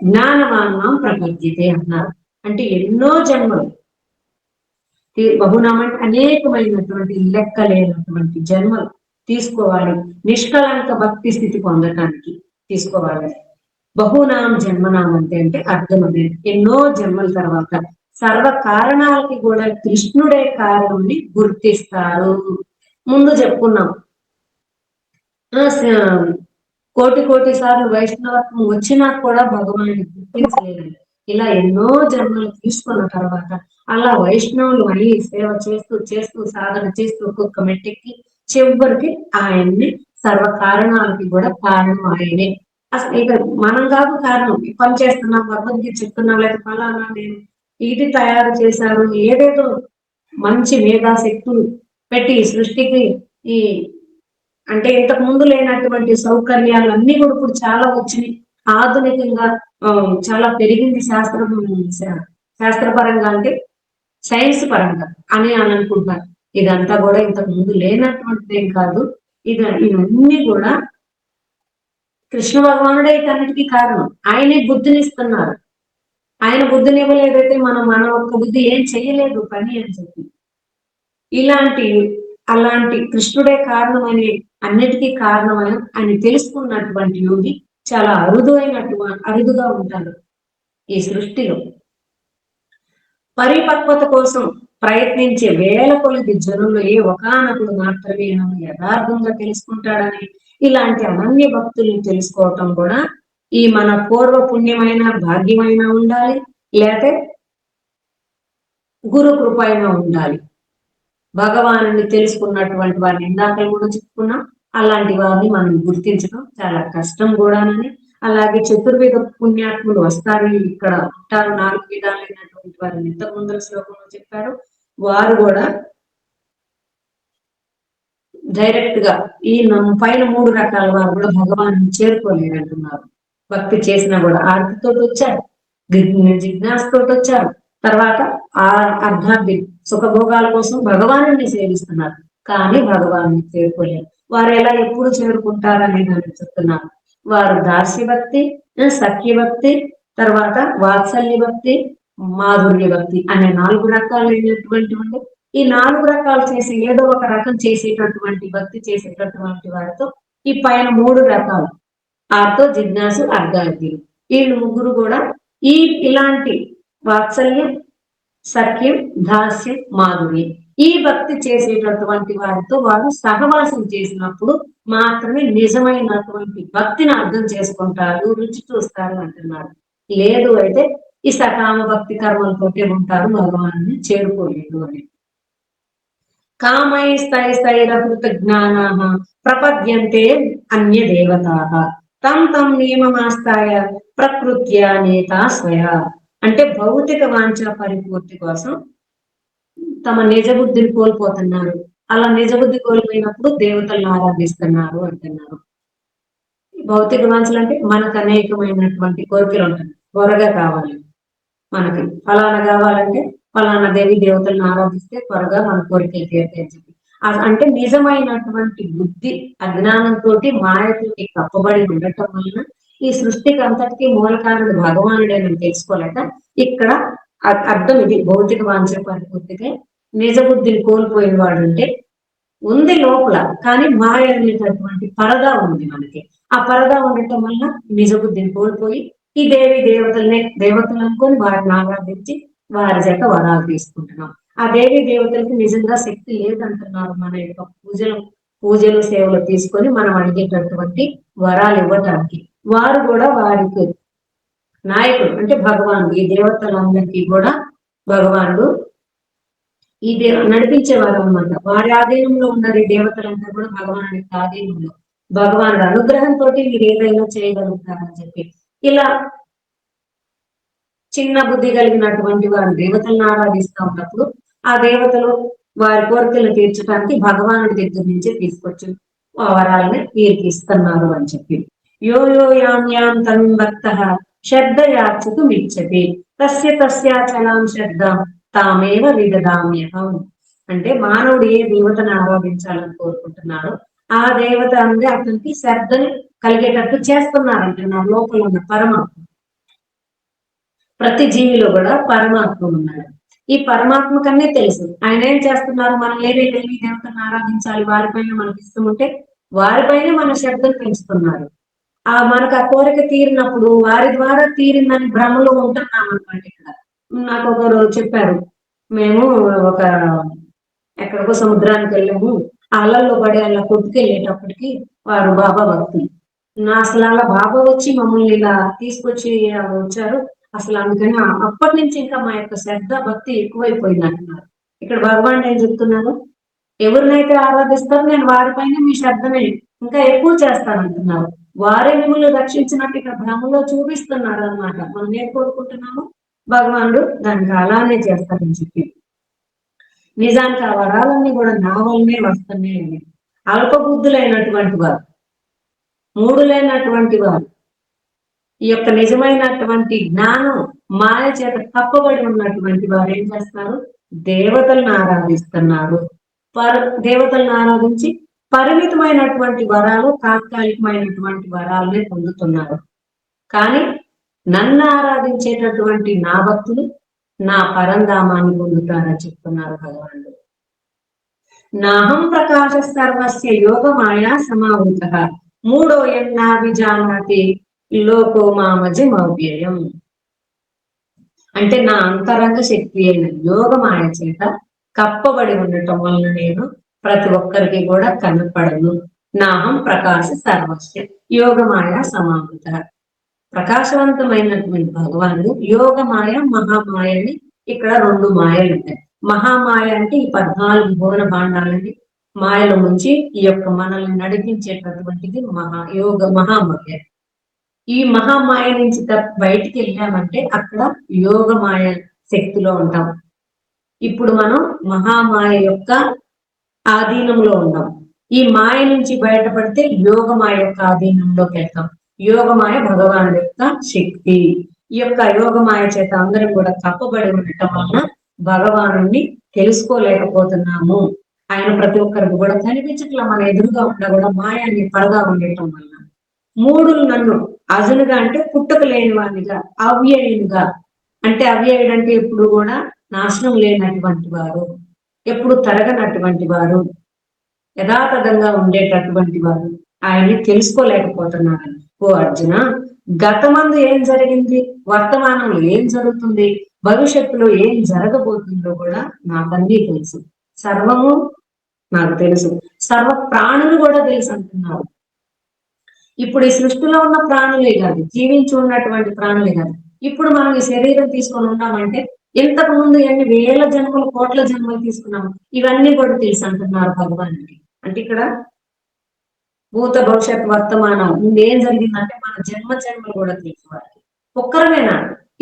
జ్ఞానవాన్నం ప్రపద్యతే అన్నారు. అంటే ఎన్నో జన్మలు, బహునాం అంటే అనేకమైనటువంటి లెక్కలేనటువంటి జన్మలు తీసుకోవాలి నిష్కలంక భక్తి స్థితి పొందటానికి, తీసుకోవాలి. బహునాం జన్మనాం అంటే అర్థం అదే ఎన్నో జన్మల తర్వాత సర్వ కారణాలకి కూడా కృష్ణుడే కారణుని గుర్తిస్తారు. ముందు చెప్పుకున్నాం, కోటి సార్లు వైష్ణవత్వం వచ్చినా కూడా భగవానుని గుర్తించలేదు. ఇలా ఎన్నో జన్మలు తీసుకున్న తర్వాత అలా వైష్ణవులు మళ్ళీ సేవ చేస్తూ సాధన చేస్తూ ఒక్కొక్క మెట్టెక్కి చివరికి ఆయన్ని సర్వ కారణాలకి కూడా కారణం ఆయనే. అసలు ఇక మనం కాదు కారణం, పని చేస్తున్నాం, భగవద్గీత చెప్తున్నాం, లేదా ఫలానా నేను ఇది తయారు చేశాను, ఏదేదో మంచి మేధాశక్తులు పెట్టి సృష్టికి ఈ అంటే ఇంతకు ముందు లేనటువంటి సౌకర్యాలు అన్ని కూడా ఇప్పుడు చాలా వచ్చినాయి. ఆధునికంగా చాలా పెరిగింది శాస్త్రపరంగా అంటే సైన్స్ పరంగా అని అనుకుంటున్నారు. ఇదంతా కూడా ఇంతకు ముందు లేనటువంటిదేం కాదు. ఇవన్నీ కూడా కృష్ణ భగవానుడే వీటన్నిటికీ కారణం. ఆయనే బుద్ధినిస్తున్నారు. ఆయన బుద్ధినివ్వలేదైతే మన ఒక్క బుద్ధి ఏం చెయ్యలేదు పని అని చెప్పి. అలాంటి కృష్ణుడే కారణమని అన్నిటికీ కారణమని ఆయన తెలుసుకున్నటువంటి యోగి చాలా అరుదుగా ఉంటారు ఈ సృష్టిలో. పరిపక్వత కోసం ప్రయత్నించే వేల కొలది జనులు ఏ ఒకానొకడు మాత్రమే యథార్థంగా తెలుసుకుంటాడని ఇలాంటి అనన్య భక్తులు తెలుసుకోవటం కూడా ఈ మన పూర్వ పుణ్యమైన భాగ్యమైన ఉండాలి, లేకపోతే గురు కృప అయినా ఉండాలి. భగవాను తెలుసుకున్నటువంటి వారిని ఇందాక కూడా చెప్పుకున్నాం. అలాంటి వారిని మనం గుర్తించడం చాలా కష్టం కూడానని. అలాగే చతుర్వేద పుణ్యాత్ములు వస్తారు, ఇక్కడ ఉంటారు. 4 విధాలైనటువంటి వారిని ఇంతకు ముందర శ్లోకంలో చెప్పారు. వారు కూడా డైరెక్ట్ గా ఈ పైన 3 రకాల వారు కూడా భగవాను చేరుకోలేరు అంటున్నారు. భక్తి చేసినా కూడా ఆర్తితో వచ్చారు, జిజ్ఞాసతో వచ్చారు, తర్వాత అర్ధార్థి సుఖభోగాల కోసం భగవాను సేవిస్తున్నారు, కానీ భగవాను చేరుకోలేరు. వారు ఎలా ఎప్పుడు చేరుకుంటారని నేను చెప్తున్నాను. వారు దాస్య భక్తి, సఖ్య భక్తి, తర్వాత వాత్సల్య భక్తి, మాధుర్య భక్తి అనే 4 రకాలైనటువంటి ఈ 4 రకాలు చేసి ఏదో ఒక రకం చేసేటటువంటి భక్తి చేసేటటువంటి వారితో ఈ పైన 3 రకాలు ఆర్తో, జిజ్ఞాసు, అర్ధార్థులు, వీళ్ళు ముగ్గురు కూడా ఇలాంటి వాత్సల్యం, సఖ్యం, దాస్యం, మాధుర్యం ఈ భక్తి చేసేటటువంటి వారితో వారు సహవాసం చేసినప్పుడు మాత్రమే నిజమైనటువంటి భక్తిని అర్థం చేసుకుంటారు, రుచి చూస్తారు అంటున్నారు. లేదు అయితే ఈ సకామ భక్తి కర్మలతోటే ఉంటారు, భగవాన్ని చేరుకోలేదు అని. కామైస్తైస్తైరహృత జ్ఞానాః ప్రపద్యంతే అన్య దేవతాః తం నియమమాస్తాయ ప్రకృత్యా నేతా స్వయా. అంటే భౌతిక వాంఛ పరిపూర్తి కోసం తమ నిజ బుద్ధిని కోల్పోతున్నారు. అలా నిజ బుద్ధి కోల్పోయినప్పుడు దేవతలను ఆరాధిస్తున్నారు అంటున్నారు. భౌతిక వాంఛలు అంటే మనకు అనేకమైనటువంటి కోరికలు ఉంటాయి. త్వరగా కావాలి, మనకి ఫలానా కావాలంటే ఫలానా దేవి దేవతలను ఆరాధిస్తే త్వరగా మన కోరికలు తీరుతాయని చెప్పి. అంటే నిజమైనటువంటి బుద్ధి అజ్ఞానంతో మాయతోటి కప్పబడి ఉండటం వలన ఈ సృష్టికి అంతటికీ మూల కారణం భగవానుడేనని తెలుసుకోలేక ఇక్కడ అర్థం ఇది. భౌతిక వాంఛ పరిపూర్తిగా నిజ బుద్ధిని కోల్పోయిన వాడు అంటే ఉంది లోపల, కానీ మాయ అనేటటువంటి పరదా ఉంది మనకి. ఆ పరదా ఉండటం వల్ల నిజ బుద్ధిని కోల్పోయి ఈ దేవతలు అనుకొని వారిని ఆరాధించి వారి చేత వరాలు తీసుకుంటున్నాం. ఆ దేవతలకు నిజంగా శక్తి లేదంటున్నారు. మన యొక్క పూజలు సేవలు తీసుకొని మనం అడిగేటటువంటి వరాలు ఇవ్వటానికి వారు కూడా వారికి నాయకుడు అంటే భగవానుడు. ఈ దేవతలందరికీ కూడా భగవానుడు నడిపించేవారు అనమాట. వారి ఆధీనంలో ఉన్నది దేవతలంతా కూడా భగవానుడి ఆధీనంలో. భగవానుడు అనుగ్రహంతో మీరు ఏదైనా చేయగలుగుతారని చెప్పి ఇలా చిన్న బుద్ధి కలిగినటువంటి వారు దేవతలను ఆరాధిస్తూ ఉన్నప్పుడు ఆ దేవతలు వారి కోరికలు తీర్చడానికి భగవానుడి దగ్గర నుంచి తీసుకొచ్చి వరాలని వీరికి ఇస్తున్నారు అని చెప్పి. యో యాం తం భక్త శ్రద్ధయాచుతు మిచ్చతి తస్యాచలాం శ్రద్ధ తామేవ విదదామ్యహం. అంటే మానవుడు ఏ దేవతను ఆరాధించాలని కోరుకుంటున్నాడో ఆ దేవత అంటే అతనికి శ్రద్ధని కలిగేటట్టు చేస్తున్నారంటున్నారు. లోపల ఉన్న పరమాత్మ, ప్రతి జీవిలో కూడా పరమాత్మ ఉన్నాడు. ఈ పరమాత్మ కన్నే తెలుసు ఆయన ఏం చేస్తున్నారు. మనం ఏదైతే ఈ దేవతను ఆరాధించాలి, వారిపైన మనకి ఇష్టం ఉంటే వారిపైనే మన శ్రద్ధను పెంచుతున్నారు. మనకు ఆ కోరిక తీరినప్పుడు వారి ద్వారా తీరిందని భ్రమలో ఉంటున్నాం అనమాట. ఇక్కడ నాకు ఒకరు చెప్పారు, మేము ఒక ఎక్కడికో సముద్రానికి వెళ్ళాము, అలల్లో పడి అలా కొట్టుకెళ్ళేటప్పటికి వారు బాబా భక్తులు. అసలు అలా బాబా వచ్చి మమ్మల్ని ఇలా తీసుకొచ్చి వచ్చారు. అసలు అందుకని అప్పటి నుంచి ఇంకా మా యొక్క శ్రద్ధ భక్తి ఎక్కువైపోయింది అంటున్నారు. ఇక్కడ భగవాన్ ఏం చెప్తున్నారు, ఎవరినైతే ఆరాధిస్తారో నేను వారిపైన మీ శ్రద్ధని ఇంకా ఎక్కువ చేస్తానంటున్నారు. వారే మిమ్మల్ని రక్షించినట్టు ఇక్కడ భ్రమలో చూపిస్తున్నారు అనమాట. మనం ఏం కోరుకుంటున్నాము, భగవానుడు దానికి అలానే చేస్తారని చెప్పి. నిజానికి ఆ వరాలన్నీ కూడా నా వల్లనే వస్తున్నాయండి. అల్పబుద్ధులైనటువంటి వారు, మూఢులైనటువంటి వారు ఈ యొక్క నిజమైనటువంటి జ్ఞానం మాయ చేత కప్పబడి ఉన్నటువంటి వారు ఏం చేస్తారు? దేవతలను ఆరాధిస్తున్నారు. దేవతలను ఆరాధించి పరిమితమైనటువంటి వరాలు, తాత్కాలికమైనటువంటి వరాలనే పొందుతున్నారు. కానీ నన్ను ఆరాధించేటటువంటి నా భక్తులు నా పరంధామాన్ని పొందుతారని చెప్తున్నారు భగవానుడు. నాహం ప్రకాశ సర్వస్య యోగ మాయా సమావృత మూడో ఎన్నా విజానాతి లోకో మామజమవ్యయం. అంటే నా అంతరంగ శక్తి అయిన యోగ మాయ చేత కప్పబడి ఉండటం వలన నేను ప్రతి ఒక్కరికి కూడా కనపడను. నాహం ప్రకాశ సర్వస్య యోగమాయ సమావృత. ప్రకాశవంతమైనటువంటి భగవానుడు యోగమాయ మహామాయని ఇక్కడ రెండు మాయలు ఉంటాయి. మహామాయ అంటే ఈ 14 భువన భాండాలని మాయల నుంచి ఈ యొక్క మనల్ని నడిపించేటటువంటిది మహామాయ. ఈ మహామాయ నుంచి బయటికి వెళ్ళామంటే అక్కడ యోగమాయ శక్తిలో ఉంటాం. ఇప్పుడు మనం మహామాయ యొక్క ఆధీనంలో ఉన్నాం. ఈ మాయ నుంచి బయటపడితే యోగమాయ యొక్క ఆధీనంలోకి వెళ్తాం. యోగమాయ భగవానుడి యొక్క శక్తి. ఈ యొక్క యోగమాయ చేత అందరం కూడా కప్పబడి ఉండటం వలన భగవానుడిని తెలుసుకోలేకపోతున్నాము. ఆయన ప్రతి ఒక్కరికి కూడా కనిపించట్లా, మన ఎదురుగా ఉన్నా కూడా మాయాన్ని పరగా ఉండటం వలన. మూడులు నన్ను అజునుగా అంటే పుట్టుక లేని వాడిగా, అవ్యయునిగా అంటే అవ్యయుడు అంటే ఎప్పుడు కూడా నాశనం లేనటువంటి వారు, ఎప్పుడు తరగనటువంటి వారు, యథాతథంగా ఉండేటటువంటి వారు ఆయన్ని తెలుసుకోలేకపోతున్నారు. ఓ అర్జున, గతమందు ఏం జరిగింది, వర్తమానంలో ఏం జరుగుతుంది, భవిష్యత్తులో ఏం జరగబోతుందో కూడా నాకన్నీ తెలుసు. సర్వము నాకు తెలుసు, సర్వ ప్రాణులు కూడా తెలుసు అంటున్నారు. ఇప్పుడు ఈ సృష్టిలో ఉన్న ప్రాణులే కాదు, జీవించి ఉన్నటువంటి ప్రాణులే కాదు, ఇప్పుడు మనం ఈ శరీరం తీసుకొని ఉన్నామంటే ఇంతకు ముందు ఎన్ని వేల జన్మలు, కోట్ల జన్మలు తీసుకున్నాము, ఇవన్నీ కూడా తెలుసు అంటున్నారు భగవానుడికి. అంటే ఇక్కడ భూత భవిష్యత్ వర్తమానం ముందేం జరిగిందంటే మన జన్మలు కూడా తెలుసు వారికి. ఒక్కరమేనా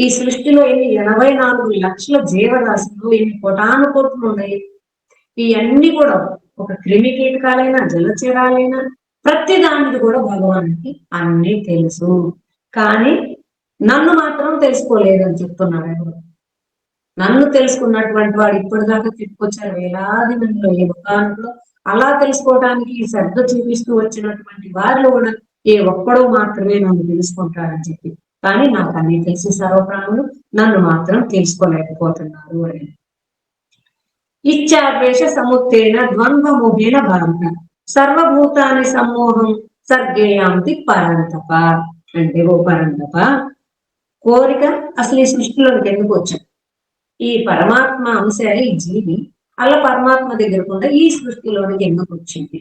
ఈ సృష్టిలో ఎన్ని 84 లక్షల జీవరాశులు, ఎన్ని కోటాను కోట్లు ఉన్నాయి. ఇవన్నీ కూడా ఒక క్రిమి కీటకాలైనా జలచరాలైనా ప్రతి దానికి కూడా భగవానికి అన్ని తెలుసు. కానీ నన్ను మాత్రం తెలుసుకోలేదని చెప్తున్నాడు. ఎవరు నన్ను తెలుసుకున్నటువంటి వాడు ఇప్పటిదాకా చెప్పుకొచ్చారు వేలాది మందిలో. ఏ ఒక్కలో అలా తెలుసుకోవడానికి శ్రద్ధ చూపిస్తూ వచ్చినటువంటి వారిలో కూడా ఏ ఒక్కడో మాత్రమే నన్ను తెలుసుకుంటారని చెప్పి. కానీ నాకు అన్ని తెలిసి సర్వప్రాణులు నన్ను మాత్రం తెలుసుకోలేకపోతున్నారు అని. ఇచ్చాద్వేష సముత్తేన ద్వంద్వమోహేన భారత సర్వభూతాన్ని సమ్మోహం సర్గేయాంతి పరంతప. అంటే ఓ పరంతప, కోరిక అసలు ఈ సృష్టిలోకి ఎందుకు వచ్చాం? ఈ పరమాత్మ అంశ ఈ జీవి అలా పరమాత్మ దగ్గరకుండా ఈ సృష్టిలోనికి ఎందుకు వచ్చింది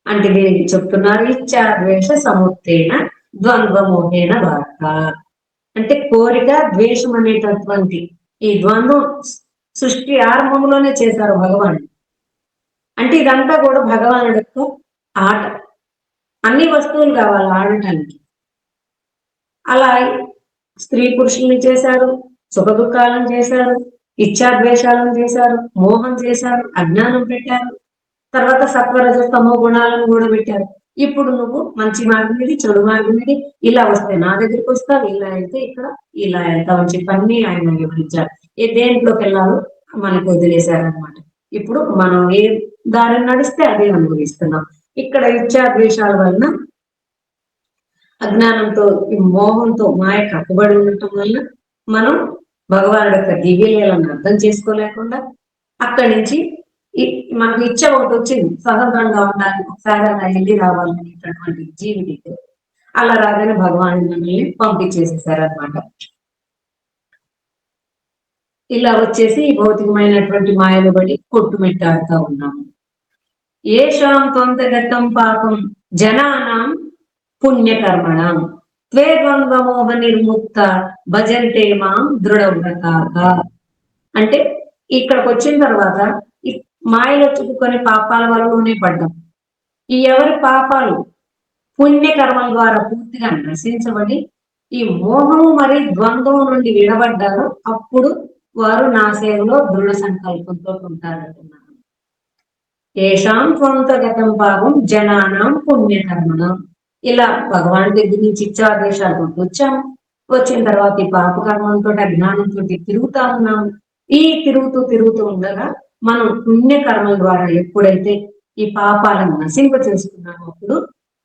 అంటే దీనికి చెప్తున్నారు. ఇచ్చాద్వేష సముత్తేన ద్వంద్వమోహేన భారత. అంటే కోరిక, ద్వేషం అనేటటువంటి ఈ ద్వంద్వం సృష్టి ఆరంభంలోనే చేశారు భగవానుడు. అంటే ఇదంతా కూడా భగవానుడి యొక్క ఆట. అన్ని వస్తువులు కావాలి ఆడటానికి. అలా స్త్రీ పురుషుల్ని చేశారు, సుఖ దుఃఖాలను చేశారు, ఇచ్ఛాద్వేషాలను చేశారు, మోహం చేశారు, అజ్ఞానం పెట్టారు, తర్వాత సత్వరజ తమో గుణాలను కూడా పెట్టారు. ఇప్పుడు నువ్వు మంచి మార్గం ఇది, చెడు మార్గం ఇది, ఇలా వస్తే నా దగ్గరికి వస్తావు, ఇలా అయితే ఇక్కడ ఇలా వెళ్తావు అని చెప్పి అన్ని ఆయన వివరించారు. ఏ దేంట్లోకి వెళ్ళాలో మనకు వదిలేశారనమాట. ఇప్పుడు మనం ఏ దారిని నడిస్తే అదే అనుభవిస్తున్నాం. ఇక్కడ ఇచ్ఛాద్వేషాల వలన, అజ్ఞానంతో, ఈ మోహంతో మాయ కట్టుబడి ఉండటం వల్ల మనం భగవానుడి యొక్క దివ్యలీలను అర్థం చేసుకోలేకుండా అక్కడి నుంచి మనకు ఇచ్చ ఒకటి వచ్చింది, స్వతంత్రంగా ఉండాలి, ఒకసారి అలా వెళ్ళి రావాలనేటటువంటి జీవికి. అలా రాగానే భగవానుడు మనల్ని పంపించేసేసారనమాట. ఇలా వచ్చేసి భౌతికమైనటువంటి మాయలు పడి కొట్టుమిట్టాడుతూ ఉన్నాము. ఏషాం త్వంతగతం పాపం జనానాం పుణ్యకర్మణం త్వే ద్వంద్వమోహ నిర్ముక్త భజంతే మాం దృఢవ్రతాగా. అంటే ఇక్కడికి వచ్చిన తర్వాత ఈ మాయలో చిక్కుకొని పాపాల వలలోనే పడ్డాం. ఈ ఎవరి పాపాలు పుణ్యకర్మల ద్వారా పూర్తిగా నశించబడి ఈ మోహము మరి ద్వంద్వం నుండి విడబడ్డారో అప్పుడు వారు నా సేవలో దృఢ సంకల్పంతో ఉంటారంటున్నారు. ఏషాం స్వంతగతం భావం జనానాం పుణ్యకర్మణం. ఇలా భగవాన్ దగ్గర నుంచి ఇచ్చాదేశాలు వచ్చాము. వచ్చిన తర్వాత ఈ పాప కర్మంతో అజ్ఞానంతో తిరుగుతా ఉన్నాము. ఈ తిరుగుతూ ఉండగా మనం పుణ్యకర్మల ద్వారా ఎప్పుడైతే ఈ పాపాలను నశింప చేసుకున్నామో అప్పుడు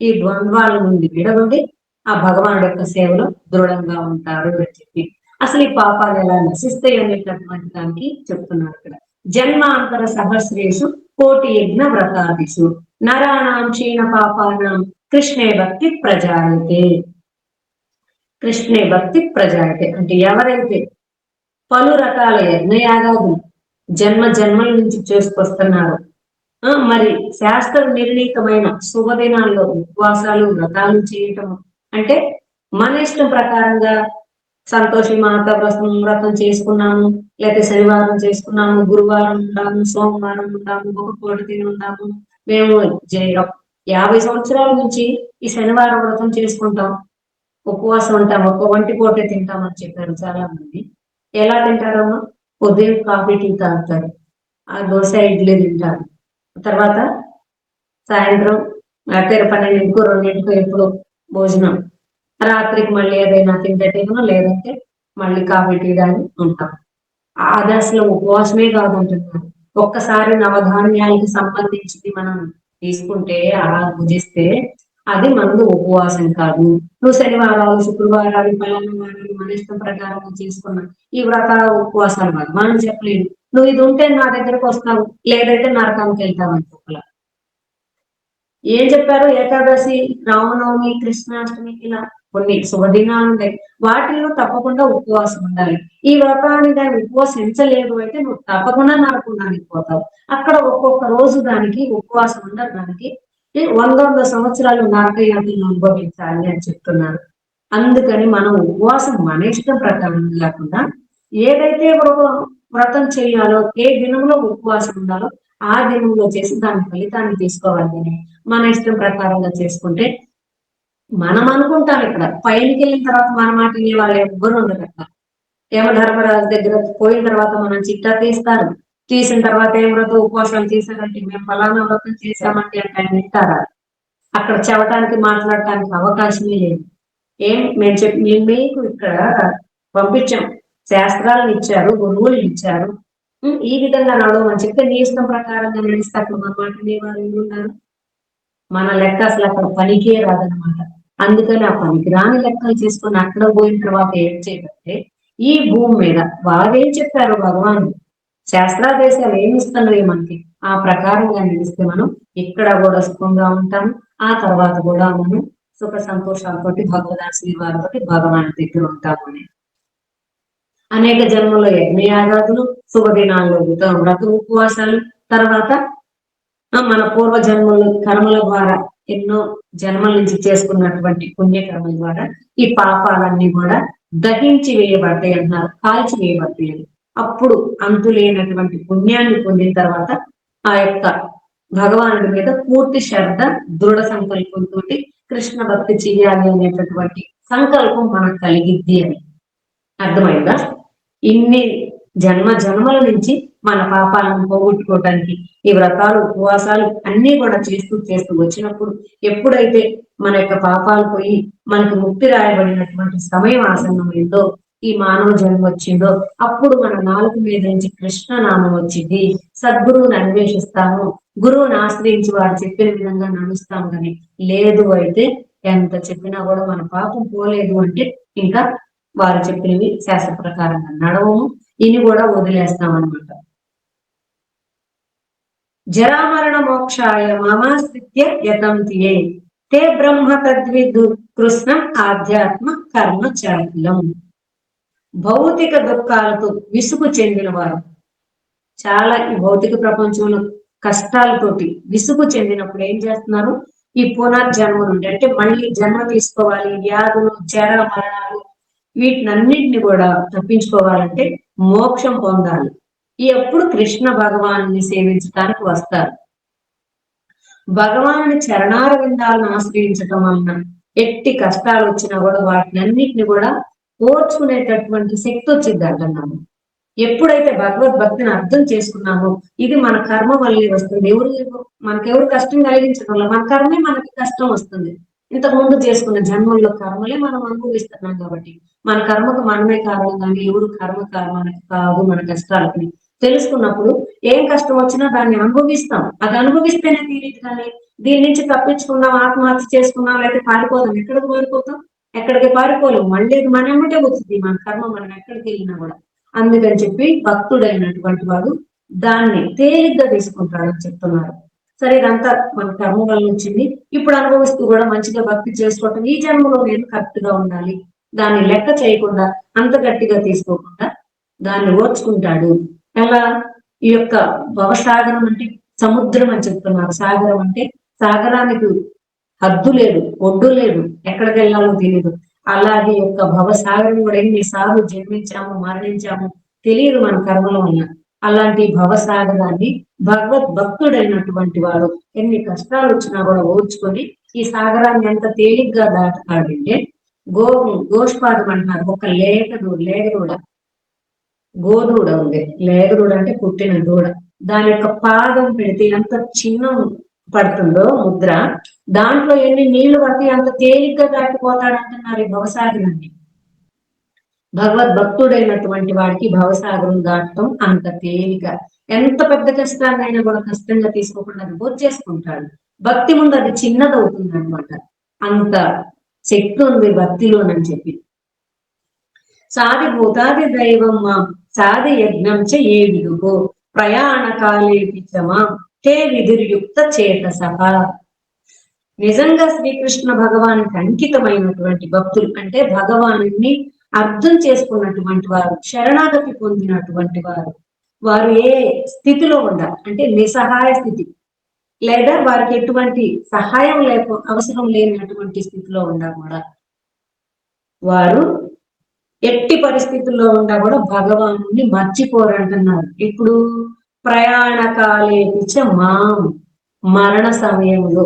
ఈ ద్వంద్వాల నుండి విడవడి ఆ భగవానుడి యొక్క సేవలో దృఢంగా ఉంటారు అని చెప్పి అసలు ఈ పాపాలు ఎలా నశిస్తాయి అనేటటువంటి దానికి చెప్తున్నారు ఇక్కడ. జన్మాంతర సహస్రేషు కోటి యజ్ఞ వ్రతాదిషు నరాణాం క్షీణ పాపానాం కృష్ణే భక్తి ప్రజాయతే. కృష్ణే భక్తి ప్రజాయతే అంటే ఎవరైతే పలు రకాల యజ్ఞయాగాలు జన్మల నుంచి చేసుకొస్తున్నారు, మరి శాస్త్ర నిర్ణీతమైన శుభదినాల్లో ఉపవాసాలు వ్రతాలు చేయటం అంటే మన ఇష్టం ప్రకారంగా సంతోషి మాత వ్రతం చేసుకున్నాము, లేకపోతే శనివారం చేసుకున్నాము, గురువారం ఉండాము, సోమవారం ఉండాము, ఒక పూట తిని ఉండాము. మేము 50 సంవత్సరాల నుంచి ఈ శనివారం వ్రతం చేసుకుంటాం, ఉపవాసం ఉంటాం, ఒక వంటి పూటే తింటామని చెప్పారు చాలా మంది. ఎలా తింటారమ్మా? ఉదయం కాఫీ టీ తాగుతారు, ఆ దోశ ఇడ్లీ తింటారు, తర్వాత సాయంత్రం 12ంటికో 2ంటికో ఎప్పుడు భోజనం, రాత్రికి మళ్ళీ ఏదైనా తింటేనో లేదంటే మళ్ళీ కాఫీ టీ కానీ ఉంటాం. అది అసలు ఉపవాసమే కాదంటున్నారు. ఒక్కసారి నవధాన్యాలకు సంబంధించింది మనం తీసుకుంటే అలా భుజిస్తే అది మనకు ఉపవాసం కాదు. నువ్వు శనివారాలు శుక్రవారాలు పలానా వారాలు మన ఇష్టం ప్రకారం చేసుకున్నా ఈ వ్రతాల ఉపవాసాలు కాదు. మనం చెప్పలేదు నువ్వు ఇది ఉంటే నా దగ్గరకు వస్తావు, లేదంటే నరకానికి వెళ్తావు అని చెప్పాల. ఏం చెప్పారు? ఏకాదశి, రామనవమి, కృష్ణాష్టమి ఇలా కొన్ని శుభదినాలు ఉంటాయి, వాటిల్లో తప్పకుండా ఉపవాసం ఉండాలి. ఈ వ్రతాన్ని దాన్ని ఉపవాసించలేదు అంటే నువ్వు తప్పకుండా నరకుండానికి పోతావు. అక్కడ ఒక్కొక్క రోజు దానికి ఉపవాసం ఉండడానికి 100 సంవత్సరాలు నరకయాతను అనుభవించాలి అని చెప్తున్నారు. అందుకని మనం ఉపవాసం మన ఇష్టం ప్రకారం లేకుండా ఏదైతే వ్రతం చేయాలో, ఏ దినంలో ఉపవాసం ఉండాలో ఆ దినంలో చేసి దాని ఫలితాన్ని తీసుకోవాలి. మన ఇష్టం ప్రకారంగా చేసుకుంటే మనం అనుకుంటాం ఇక్కడ పైకి వెళ్ళిన తర్వాత మన మాట వినే వాళ్ళు ఎవ్వరు ఉండరు. అక్కడ యమధర్మరాజు దగ్గర పోయిన తర్వాత మనం చిట్టా తీస్తారు, తీసిన తర్వాత ఏం వ్రతం ఉపవాసాలు చేశారంటే మేము ఫలానా వ్రతం చేశామంటే అంటే ఆయన వింటారా? అక్కడ చెప్పడానికి మాట్లాడటానికి అవకాశమే లేదు. మేము మీకు ఇక్కడ పంపించాం, శాస్త్రాలను ఇచ్చారు, గురువులు ఇచ్చారు, ఈ విధంగా నడవమని చెప్తే నీ ఇష్టం ప్రకారంగా నడిస్తే అక్కడ మన మాట వినేవారు ఉన్నారు? మన లెక్క అసలు అక్కడ పనికే రాదనమాట. అందుకని ఆ పనికి రాని లెక్కలు చేసుకొని అక్కడ పోయిన తర్వాత ఏం చేయకంటే ఈ భూమి మీద వారేం చెప్పారు భగవాన్ శాస్త్రాదేశాలు ఏమి ఇస్తున్నాయి మనకి, ఆ ప్రకారంగా నడిస్తే మనం ఇక్కడ కూడా సుఖంగా ఉంటాం, ఆ తర్వాత కూడా మనం సుఖ సంతోషాలతోటి భగవదాశీర్వాదంతో భగవాన్ దగ్గర ఉంటామని. అనేక జన్మలో యజ్ఞయాగాదులు, శుభదినాల్లో వ్రత ఉపవాసాలు, తర్వాత మన పూర్వ జన్మల కర్మల ద్వారా ఎన్నో జన్మల నుంచి చేసుకున్నటువంటి పుణ్యకర్మల ద్వారా ఈ పాపాలన్నీ కూడా దహించి వేయబడతాయి అంటున్నారు, కాల్చి వేయబడతాయి. అప్పుడు అంతులేనటువంటి పుణ్యాన్ని పొందిన తర్వాత ఆ యొక్క భగవానుడి మీద పూర్తి శ్రద్ధ, దృఢ సంకల్పంతో కృష్ణ భక్తి చేయాలి అనేటటువంటి సంకల్పం మనకు కలిగిద్ది అని. అర్థమైందా? ఇన్ని జన్మల నుంచి మన పాపాలను పోగొట్టుకోవటానికి ఈ వ్రతాలు ఉపవాసాలు అన్ని కూడా చేస్తూ వచ్చినప్పుడు ఎప్పుడైతే మన యొక్క పాపాలు పోయి మనకు ముక్తి రాయబడినటువంటి సమయం ఆసన్నమైందో, ఈ మానవ జన్మ వచ్చిందో, అప్పుడు మన నాలుగు మీద నుంచి కృష్ణ నామం వచ్చింది, సద్గురువుని అన్వేషిస్తాము, గురువుని ఆశ్రయించి వారు చెప్పిన విధంగా నడుస్తాం. కానీ లేదు అయితే ఎంత చెప్పినా కూడా మన పాపం పోలేదు అంటే ఇంకా వారు చెప్పినవి శాస్త్ర ప్రకారంగా నడవము, ఇని కూడా వదిలేస్తాం అనమాట. జరామరణ మోక్షాయ మామాశ్రిత్య యతంతియే తే బ్రహ్మ తద్విద్దు కృష్ణం ఆధ్యాత్మ కర్మ చాకిలం. భౌతిక దుఃఖాలతో విసుగు చెందిన వారు, చాలా ఈ భౌతిక ప్రపంచంలో కష్టాలతోటి విసుగు చెందినప్పుడు ఏం చేస్తున్నారు? ఈ పునర్జన్మ నుండి అంటే మళ్ళీ జన్మ తీసుకోవాలి, వ్యాధులు, జర మరణాలు వీటినన్నింటిని కూడా తప్పించుకోవాలంటే మోక్షం పొందాలి. ఎప్పుడు కృష్ణ భగవాన్ని సేవించడానికి వస్తారు. భగవానుని చరణార విందాలను ఆశ్రయించటం వలన ఎట్టి కష్టాలు వచ్చినా కూడా వాటినన్నిటిని కూడా ఓర్చుకునేటటువంటి శక్తి వచ్చింది అంటున్నాను. ఎప్పుడైతే భగవద్భక్తిని అర్థం చేసుకున్నామో ఇది మన కర్మ వల్లే వస్తుంది. మనకెవరు కష్టం కలిగించడం వల్ల మన కర్మే మనకి కష్టం వస్తుంది. ఇంతకు ముందు చేసుకున్న జన్మల్లో కర్మలే మనం అనుభవిస్తున్నాం కాబట్టి మన కర్మకు మనమే కారణం కానీ ఎవరు కర్మ మనకి కాదు మన కష్టాలకి తెలుసుకున్నప్పుడు ఏం కష్టం వచ్చినా దాన్ని అనుభవిస్తాం. అది అనుభవిస్తేనే తీరేది కానీ దీని నుంచి తప్పించుకున్నాం, ఆత్మహత్య చేసుకున్నాం, లేకపోతే పారిపోదాం. ఎక్కడికి పారిపోతాం? ఎక్కడికి పారిపోలేము. మళ్ళీ మన ఎమ్మటే వచ్చింది మన కర్మ మనం ఎక్కడికి వెళ్ళినా కూడా. అందుకని చెప్పి భక్తుడైనటువంటి వాడు దాన్ని తేలిగ్గా తీసుకుంటాడని చెప్తున్నారు. సరే ఇదంతా మన కర్మ వల్ల వచ్చింది. ఇప్పుడు అనుభవిస్తూ కూడా మంచిగా భక్తి చేసుకోవటం ఈ జన్మలో నేను కరెక్ట్ గా ఉండాలి. దాన్ని లెక్క చేయకుండా అంత గట్టిగా తీసుకోకుండా దాన్ని ఓర్చుకుంటాడు. ఎలా? ఈ యొక్క భవసాగరం అంటే సముద్రం అని చెప్తున్నారు. సాగరం అంటే సాగరానికి హద్దు లేదు, ఒడ్డు లేదు, ఎక్కడికి వెళ్ళాలో తెలియదు. అలాగే యొక్క భవసాగరం కూడా ఎన్నిసార్లు జన్మించాము, మరణించాము తెలియదు మన కర్మల వల్ల. అలాంటి భవసాగరాన్ని భగవద్భక్తుడైనటువంటి వాడు ఎన్ని కష్టాలు వచ్చినా కూడా ఓర్చుకొని ఈ సాగరాన్ని ఎంత తేలిగ్గా దాటుతాడంటే గోష్పాదం అంటారు. ఒక లేగదూడ గోదూడ ఉంది. లేగదూడ అంటే పుట్టిన దూడ. దాని యొక్క పాదం పెడితే ఎంత చిన్న పడుతుందో ముద్ర, దాంట్లో ఎన్ని నీళ్లు పడితే అంత తేలిగ్గా దాటిపోతాడంటున్నారు ఈ భవసాగరాన్ని. భగవద్భక్తుడైనటువంటి వాడికి భవసాగరం దాటడం అంత తేలిక. ఎంత పెద్ద కష్టాన్నైనా కూడా కష్టంగా తీసుకోకుండా అది వచ్చేసుకుంటాడు. భక్తి ముందు అది చిన్నదవుతుంది అనమాట. అంత శక్తి ఉంది భక్తిలోనని చెప్పి. సాది భూతాది దైవం మాం సాది యజ్ఞం చ ఏ విదుగో ప్రయాణ కాలే పిచ్చమాం తే విదుర్యుక్త చేతసహ. నిజంగా శ్రీకృష్ణ భగవానికి అంకితమైనటువంటి భక్తులు అంటే భగవాను అర్థం చేసుకున్నటువంటి వారు, శరణాగతి పొందినటువంటి వారు ఏ స్థితిలో ఉండాలి అంటే నిస్సహాయ స్థితి, లేదా వారికి ఎటువంటి సహాయం అవసరం లేనటువంటి స్థితిలో ఉండా కూడా వారు ఎట్టి పరిస్థితుల్లో ఉండా కూడా భగవాను మర్చిపోరంటున్నారు. ఇప్పుడు ప్రయాణ కాలే మాం మరణ సమయంలో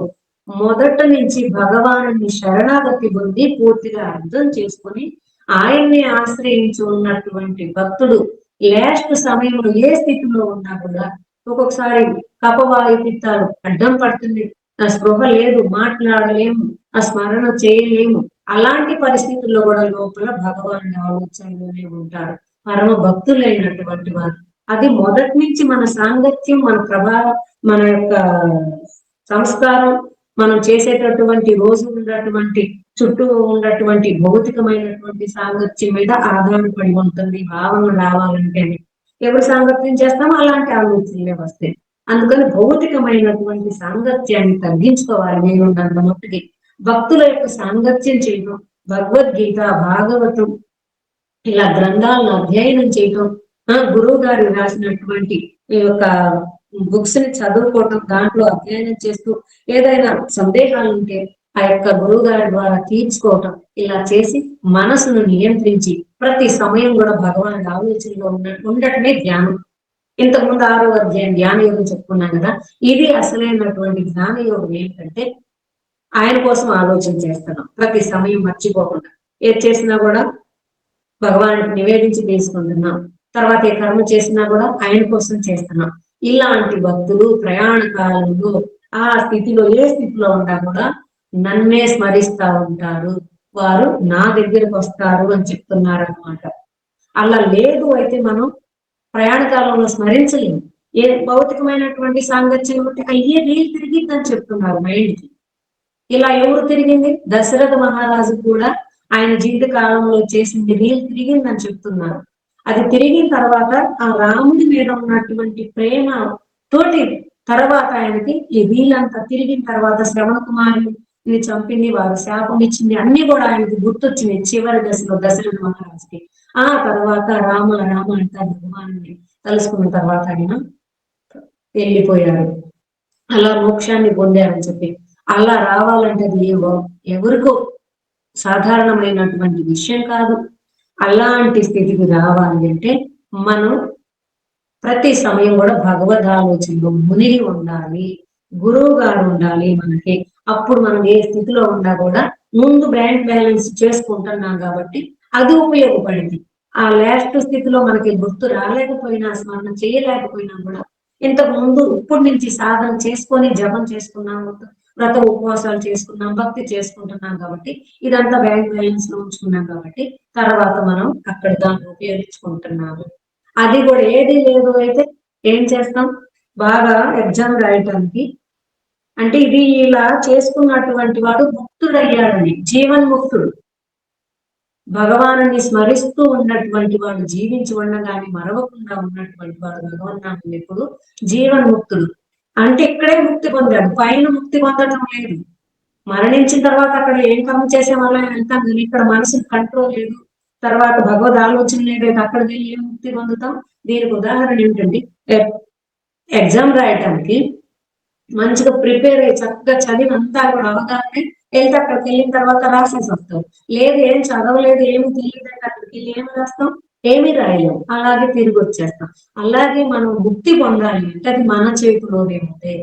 మొదట నుంచి భగవాను శరణాగతి పొంది పూర్తిగా అర్థం చేసుకుని ఆయన్ని ఆశ్రయించి ఉన్నటువంటి భక్తుడు లాస్ట్ సమయంలో ఏ స్థితిలో ఉన్నా కూడా ఒక్కొక్కసారి కపవాయు పిత్తాలు అడ్డం పడుతుంది, ఆ స్పృహ లేదు, మాట్లాడలేము, ఆ స్మరణ చేయలేము. అలాంటి పరిస్థితుల్లో కూడా లోపల భగవానుడి ఆలోచనలోనే ఉంటారు పరమ భక్తులైనటువంటి వారు. అది మొదటి నుంచి మన సాంగత్యం, మన ప్రభావం, మన యొక్క సంస్కారం, మనం చేసేటటువంటి రోజు ఉన్నటువంటి చుట్టూ ఉన్నటువంటి భౌతికమైనటువంటి సాంగత్యం మీద ఆధారపడి ఉంటుంది. భావన రావాలంటే ఎవరు సాంగత్యం చేస్తామో అలాంటి ఆలోచనలే వస్తాయి. అందుకని భౌతికమైనటువంటి సాంగత్యాన్ని తగ్గించుకోవాలి. నేనున్నంత మట్టుకి భక్తుల యొక్క సాంగత్యం చేయడం, భగవద్గీత, భాగవతం ఇలా గ్రంథాలను అధ్యయనం చేయటం, గురువు గారు రాసినటువంటి ఈ యొక్క బుక్స్ ని చదువుకోవటం, దాంట్లో అధ్యయనం చేస్తూ ఏదైనా సందేహాలు ఉంటే ఆ యొక్క గురువు గారి ద్వారా తీర్చుకోవటం, ఇలా చేసి మనసును నియంత్రించి ప్రతి సమయం కూడా భగవానుడి ఆలోచనలో ఉండటమే ధ్యానం. ఇంతకుముందు 6వ అధ్యాయం ధ్యాన యోగం చెప్పుకున్నాం కదా. ఇది అసలైనటువంటి ధ్యాన యోగం ఏంటంటే ఆయన కోసం ఆలోచన చేస్తున్నాం ప్రతి సమయం మర్చిపోకుండా. ఏది చేసినా కూడా భగవానుడికి నివేదించి తీసుకుంటున్నాం. తర్వాత ఏ కర్మ చేసినా కూడా ఆయన కోసం చేస్తున్నాం. ఇలాంటి భక్తులు ప్రయాణ కాలంలో ఆ స్థితిలో ఏ స్థితిలో ఉన్నా కూడా నన్నే స్మరిస్తా ఉంటారు, వారు నా దగ్గరకు వస్తారు అని చెప్తున్నారు అనమాట. అలా లేదు అయితే మనం ప్రయాణ కాలంలో స్మరించలేము. ఏ భౌతికమైనటువంటి సాంగత్యం ఉంటే అయ్యే రీల్ తిరిగిద్దని చెప్తున్నారు మైండ్కి. ఇలా ఎవరు తిరిగింది? దశరథ మహారాజు కూడా ఆయన జీవిత కాలంలో చేసింది రీల్ తిరిగిందని చెప్తున్నారు. అది తిరిగిన తర్వాత ఆ రాముడి మీద ఉన్నటువంటి ప్రేమ తోటి తర్వాత ఆయనకి ఈ వీళ్ళంతా తిరిగిన తర్వాత శ్రవణ కుమారుని చంపింది, వారు శాపం ఇచ్చింది, అన్ని కూడా ఆయనకి గుర్తొచ్చినాయి చివరి దశలో దశరథ మహారాజుకి. ఆ తర్వాత రామ రామ అంతా భగవాన్ని తలుసుకున్న తర్వాత ఆయన వెళ్ళిపోయారు, అలా మోక్షాన్ని పొందారని చెప్పి. అలా రావాలంటే అది ఎవరికో సాధారణమైనటువంటి విషయం కాదు. అలాంటి స్థితికి రావాలి అంటే మనం ప్రతి సమయం కూడా భగవద్ ఆలోచనలో మునిగి ఉండాలి, గురువు గారు ఉండాలి మనకి. అప్పుడు మనం ఏ స్థితిలో ఉన్నా కూడా ముందు బ్యాంక్ బ్యాలెన్స్ చేసుకుంటున్నాం కాబట్టి అది ఉపయోగపడింది. ఆ లాస్ట్ స్థితిలో మనకి గుర్తు రాలేకపోయినా, స్మరణ చేయలేకపోయినా కూడా ఇంతకు ముందు ఇప్పటి నుంచి సాధన చేసుకొని జపం చేసుకున్నాం, వ్రత ఉపవాసాలు చేసుకున్నాం, భక్తి చేసుకుంటున్నాం కాబట్టి ఇదంతా బ్యాంక్ బ్యాలెన్స్ లో ఉంచుకున్నాం కాబట్టి తర్వాత మనం అక్కడ దాన్ని ఉపయోగించుకుంటున్నాము. అది కూడా ఏది లేదు అయితే ఏం చేస్తాం, బాగా ఎగ్జామ్ రాయటానికి అంటే ఇది ఇలా చేసుకున్నటువంటి వాడు ముక్తుడయ్యాడని, జీవన్ముక్తుడు. భగవానుని స్మరిస్తూ ఉన్నటువంటి వాడు, జీవించి ఉండగానే మరవకుండా ఉన్నటువంటి వాడు భగవన్నామం ఎప్పుడు జీవన్ముక్తుడు. అంటే ఇక్కడే ముక్తి పొందాడు, పైన ముక్తి పొందడం లేదు. మరణించిన తర్వాత అక్కడ ఏం కర్మ చేసే వాళ్ళని వెళ్తాం కానీ ఇక్కడ మనసుకు కంట్రోల్ లేదు, తర్వాత భగవద్ ఆలోచన లేదు, అక్కడ వెళ్ళి ఏం ముక్తి పొందుతాం. దీనికి ఉదాహరణ ఏమిటంటే ఎగ్జామ్ రాయటానికి మంచిగా ప్రిపేర్ అయ్యి చక్కగా చదివి అంతా కూడా అవగానే వెళ్తే అక్కడికి వెళ్ళిన తర్వాత రాసేసి వస్తాం. లేదు ఏం చదవలేదు, ఏమి తెలియదు అంటే అక్కడికి వెళ్ళి ఏమి రాస్తాం, ఏమి రాయలేము, అలాగే తిరిగి వచ్చేస్తాం. అలాగే మనం ముక్తి పొందాలి అంటే అది మన చేతిలోనే ఉంది.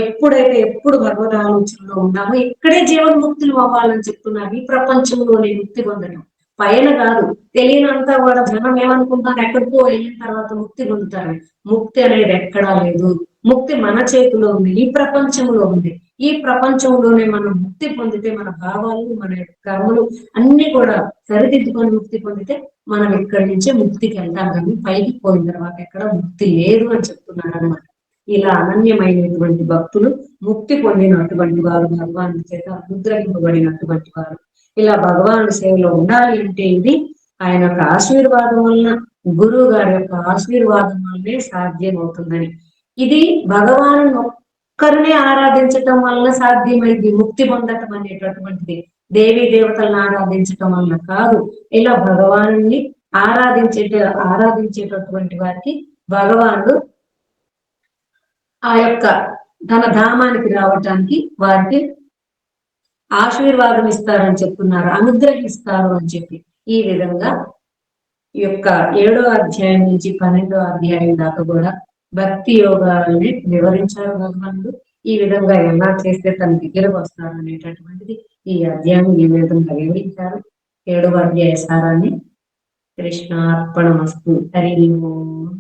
ఎప్పుడు భగవద్ ఆలోచనలో ఉన్నామో ఇక్కడే జీవన్ముక్తులు అవ్వాలని చెప్తున్నారు. ఈ ప్రపంచంలోనే ముక్తి పొందడం, పైన కాదు. తెలియనంతా కూడా జనం ఏమనుకుంటారు, ఎక్కడికో వెళ్ళిన తర్వాత ముక్తి పొందుతారు. ముక్తి అనేది ఎక్కడా లేదు, ముక్తి మన చేతిలో ఉంది, ఈ ప్రపంచంలో ఉంది. ఈ ప్రపంచంలోనే మనం ముక్తి పొందితే మన భావాలు, మన కర్మలు అన్ని కూడా సరిదిద్దుకొని ముక్తి పొందితే మనం ఇక్కడి నుంచే ముక్తికి వెళ్తాం. కానీ పైకి పోయిన తర్వాత ఎక్కడ ముక్తి లేదు అని చెప్తున్నారు అన్నమాట. ఇలా అనన్యమైనటువంటి భక్తులు, ముక్తి పొందినటువంటి వారు, భగవాను చేత అనుగ్రహింపబడినటువంటి వారు. ఇలా భగవాను సేవలో ఉండాలి అంటే ఇది ఆయన యొక్క ఆశీర్వాదం వలన, గురువు గారి యొక్క ఆశీర్వాదం వల్లనే సాధ్యం అవుతుందని. ఇది భగవాను ఒక్కరినే ఆరాధించటం వల్ల సాధ్యమైంది ముక్తి పొందటం అనేటటువంటిది. దేవీ దేవతలను ఆరాధించటం వల్ల కాదు. ఇలా భగవాను ఆరాధించేటటువంటి వారికి భగవానుడు ఆ యొక్క తన ధామానికి రావటానికి వారికి ఆశీర్వాదం ఇస్తారని చెప్తున్నారు, అనుగ్రహిస్తారు అని చెప్పి. ఈ విధంగా ఈ యొక్క 7వ అధ్యాయం నుంచి 12వ అధ్యాయం దాకా కూడా భక్తి యోగాలని వివరించారు భగవానుడు. ఈ విధంగా ఎలా చేస్తే తన దగ్గరకు వస్తారు అనేటటువంటిది ఈ అధ్యాయం ఈ విధంగా వివరించారు. 7వ అధ్యాయ సారాన్ని. కృష్ణార్పణమస్తు. హరి ఓం.